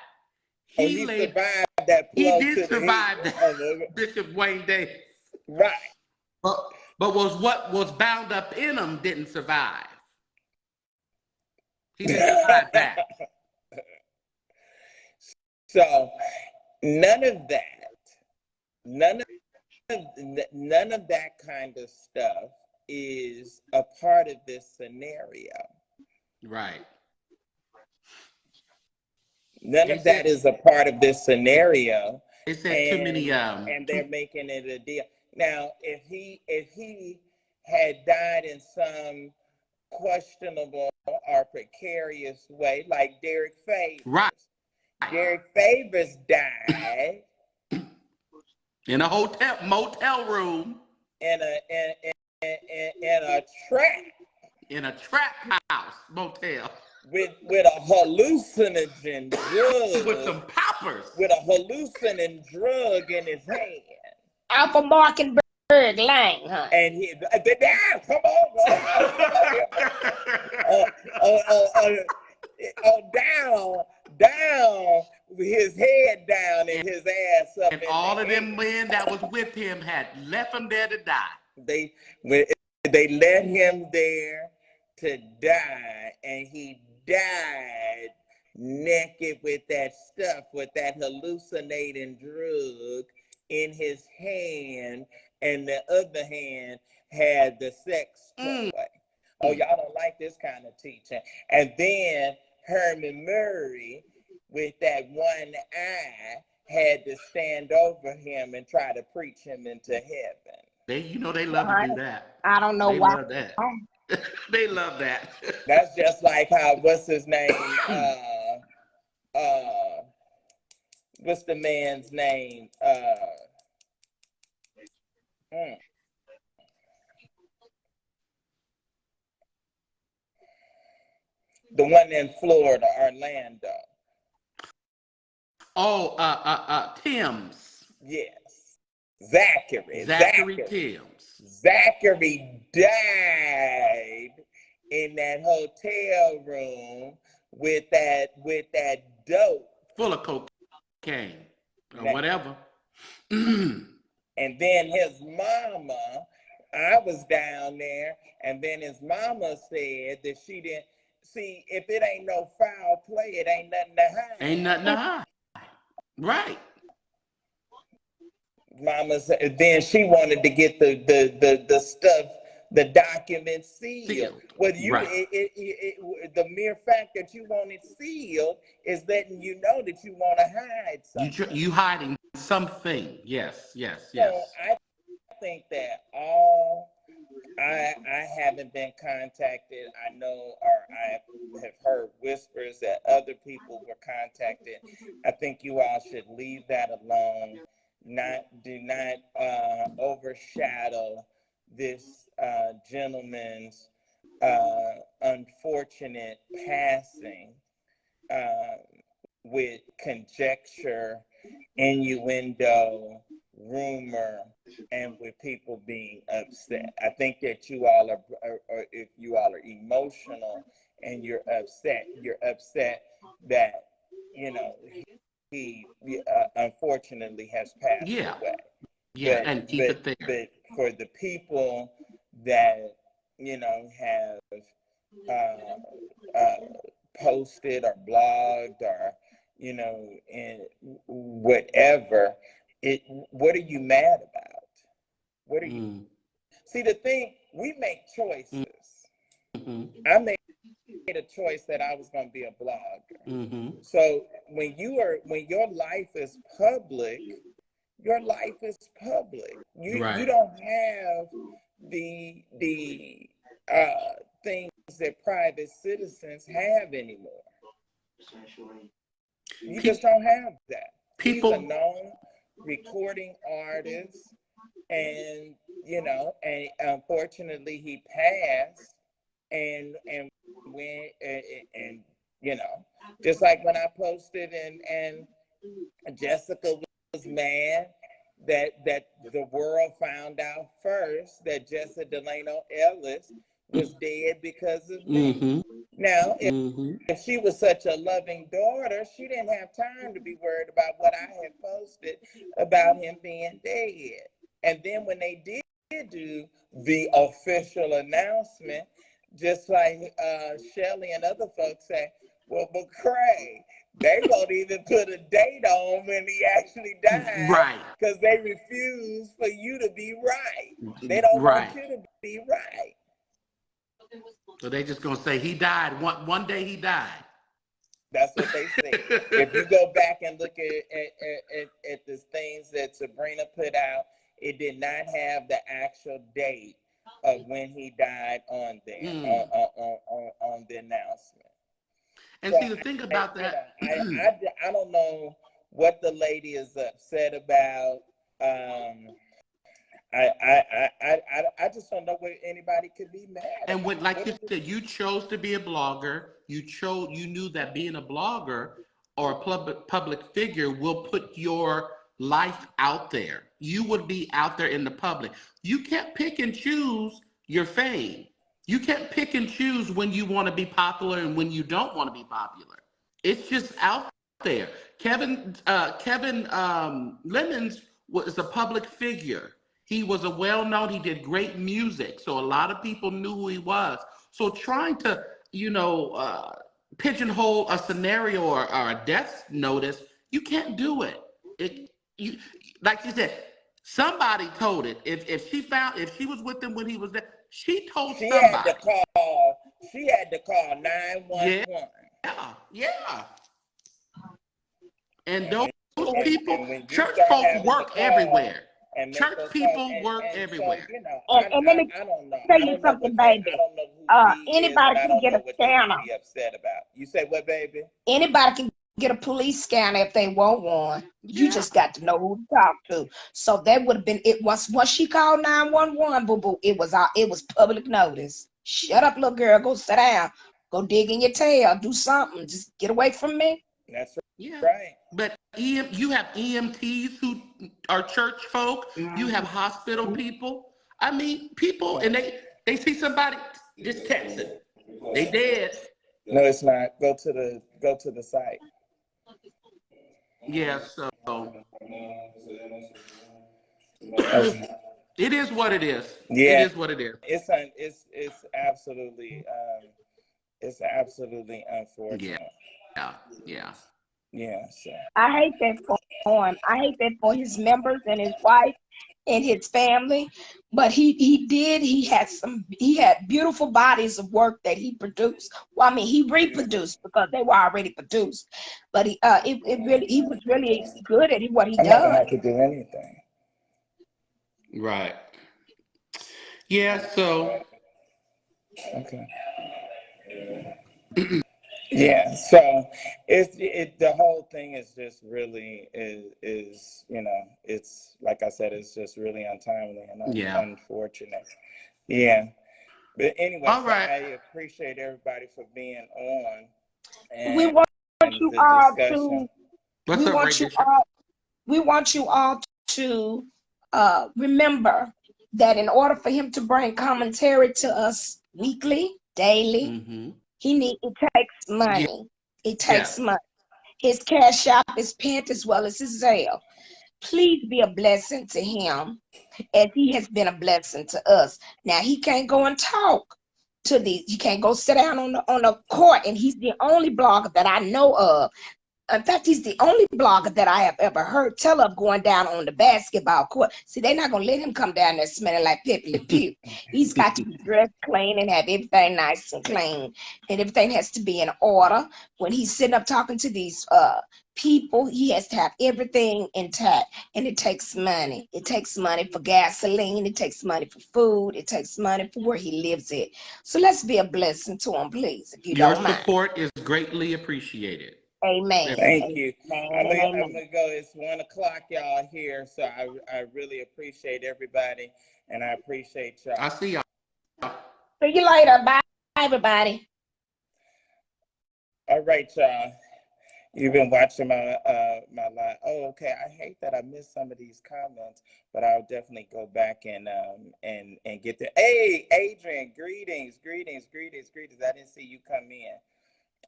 He
survived that.
He did survive that. Bishop Wayne Davis.
Right.
But what was bound up in him didn't survive. He didn't survive that.
So none of that kind of stuff is a part of this scenario.
Right.
None of that is a part of this scenario.
They said too many.
And they're making it a deal. Now, if he had died in some questionable or precarious way, like Derek Favors.
Right.
Derek Favors died
in a motel room
in a trap.
In a trap house motel.
With a hallucinogen drug.
With some poppers.
With a hallucinogen drug in his hand.
Alpha Markenberg Lang, huh?
And he, damn, come on, down, his head down and his ass up.
And all of them men that was with him had left him there to die.
They let him there to die, and he died naked with that stuff, with that hallucinating drug in his hand, and the other hand had the sex toy. Oh, y'all don't like this kind of teaching. And then Herman Murray, with that one eye, had to stand over him and try to preach him into heaven.
They love to do that.
I don't know why.
Love that. They love that.
That's just like how, what's his name? What's the man's name? The one in Florida, Orlando.
Oh, Timms.
Yes. Zachary
Timms.
Zachary died in that hotel room with that dope.
Full of cocaine or whatever.
And then his mama, I was down there, and then his mama said that she didn't see, if it ain't no foul play, it ain't nothing to hide.
Ain't nothing to hide. Right.
Mama said, then she wanted to get the stuff, the documents sealed. Well, the mere fact that you want it sealed is letting you know that you want to hide something.
You hiding something. Yes.
So I think that I haven't been contacted. I know, or I have heard whispers that other people were contacted. I think you all should leave that alone. Do not overshadow this gentleman's unfortunate passing with conjecture, innuendo, rumor, and with people being upset. I think that you all are if you all are emotional and you're upset that, he unfortunately has passed away.
Yeah, and keep it there.
But for the people that, have posted or blogged or, and whatever, what are you mad about? What are you? See, the thing, we make choices. I made a choice that I was going to be a blogger. So when your life is public, your life is public. You don't have the things that private citizens have anymore. You just don't have that. He's a known recording artist, and and unfortunately he passed, and when and just like when I posted and Jessica was mad that the world found out first that Jessica Delano Ellis was dead because of me. Now, if she was such a loving daughter, she didn't have time to be worried about what I had posted about him being dead. And then when they did do the official announcement, just like Shelley and other folks say, well, but Craig, they won't even put a date on when he actually died,
right?
Because they refuse for you to be right. They don't want you to be right.
So they just gonna say he died one day. He died.
That's what they say. If you go back and look at the things that Sabrina put out, it did not have the actual date of when he died on there, on the announcement.
And
So
see, the thing about that,
I don't know what the lady is upset about. I just don't know where anybody could be mad
and when,
about.
like you said, you chose to be a blogger. You knew that being a blogger or a public figure will put your life out there. You would be out there in the public. You can't pick and choose your fame. You can't pick and choose when you want to be popular and when you don't want to be popular. It's just out there. Kevin Lemons was a public figure. He was a well-known, he did great music. So a lot of people knew who he was. So trying to, pigeonhole a scenario or a death notice, you can't do it. You like you said, somebody told it. If she was with him when he was there, she told somebody.
She had to call 911.
Yeah. And those people,
when you
church
start
folk
having to
work
call
everywhere.
and make
Church
those
people
calls,
work
and
everywhere.
so,
And let me
I don't know.
tell
I
you
don't know
something,
what
baby.
I don't know who D is,
Anybody
and I
can
don't
get
know
a
what they could
scanner.
be upset about. You say what, baby?
Anybody can get a police scanner if they want one. You
Yeah.
just got to know who to talk to. So that would have been it. Once she called 911, boo boo, it was public notice. Shut up, little girl. Go sit down. Go dig in your tail. Do something. Just get away from me.
That's
Yeah.
right.
But you have EMTs who are church folk. You have hospital people. I mean, people, and they see somebody, just text it. They dead.
No, it's not. Go to the site.
Yeah, so
Okay.
it is what it is. It
Yeah,
is what it is.
it's absolutely
Yeah.
unfortunate.
Yeah.
Yeah. So
I hate that for him. I hate that for his members and his wife and his family. But he had beautiful bodies of work that he produced. Well, I mean, he reproduced because they were already produced. But he was really good at what he
I'm not gonna
does.
have to do anything.
Right. Yeah, so
Okay. Yeah, so the whole thing is just really is it's like I said, it's just really untimely and
yeah.
unfortunate. Yeah, but anyway,
All
so
right.
I appreciate everybody for being on
We
and
want you
the
all
discussion.
to
What's up, Ray Bishop?
we want you all to remember that in order for him to bring commentary to us weekly, daily,
Mm-hmm.
it takes money. It takes
Yes.
money. His cash app is pinned as well as his Zelle. Please be a blessing to him as he has been a blessing to us. Now he can't go and talk to these. He can't go sit down on the court, and he's the only blogger that I know of. In fact, he's the only blogger that I have ever heard tell of going down on the basketball court. See, they're not gonna let him come down there smelling like Pepe Le Pew. He's got to be dressed clean and have everything nice and clean, and everything has to be in order. When he's sitting up talking to these people, he has to have everything intact, and it takes money. It takes money for gasoline. It takes money for food. It takes money for where he lives at. So let's be a blessing to him, please, if you
Your
don't mind.
support is greatly appreciated.
Amen.
Thank you.
Amen and
I'm
amen.
gonna go. It's 1:00, y'all here, so I really appreciate everybody, and I appreciate y'all.
I see y'all.
See you later. Bye, everybody.
All right, y'all. You've been watching my live. Oh, okay. I hate that I missed some of these comments, but I'll definitely go back and get the. Hey, Adrian, greetings. I didn't see you come in.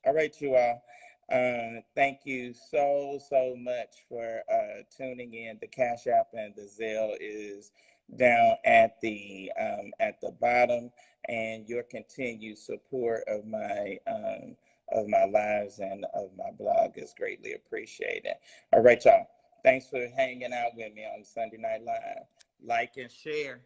All right, you all. Thank you so much for tuning in. The Cash App and the Zelle is down at the bottom, and your continued support of my lives and of my blog is greatly appreciated. All right, y'all. Thanks for hanging out with me on Sunday Night Live. Like and share.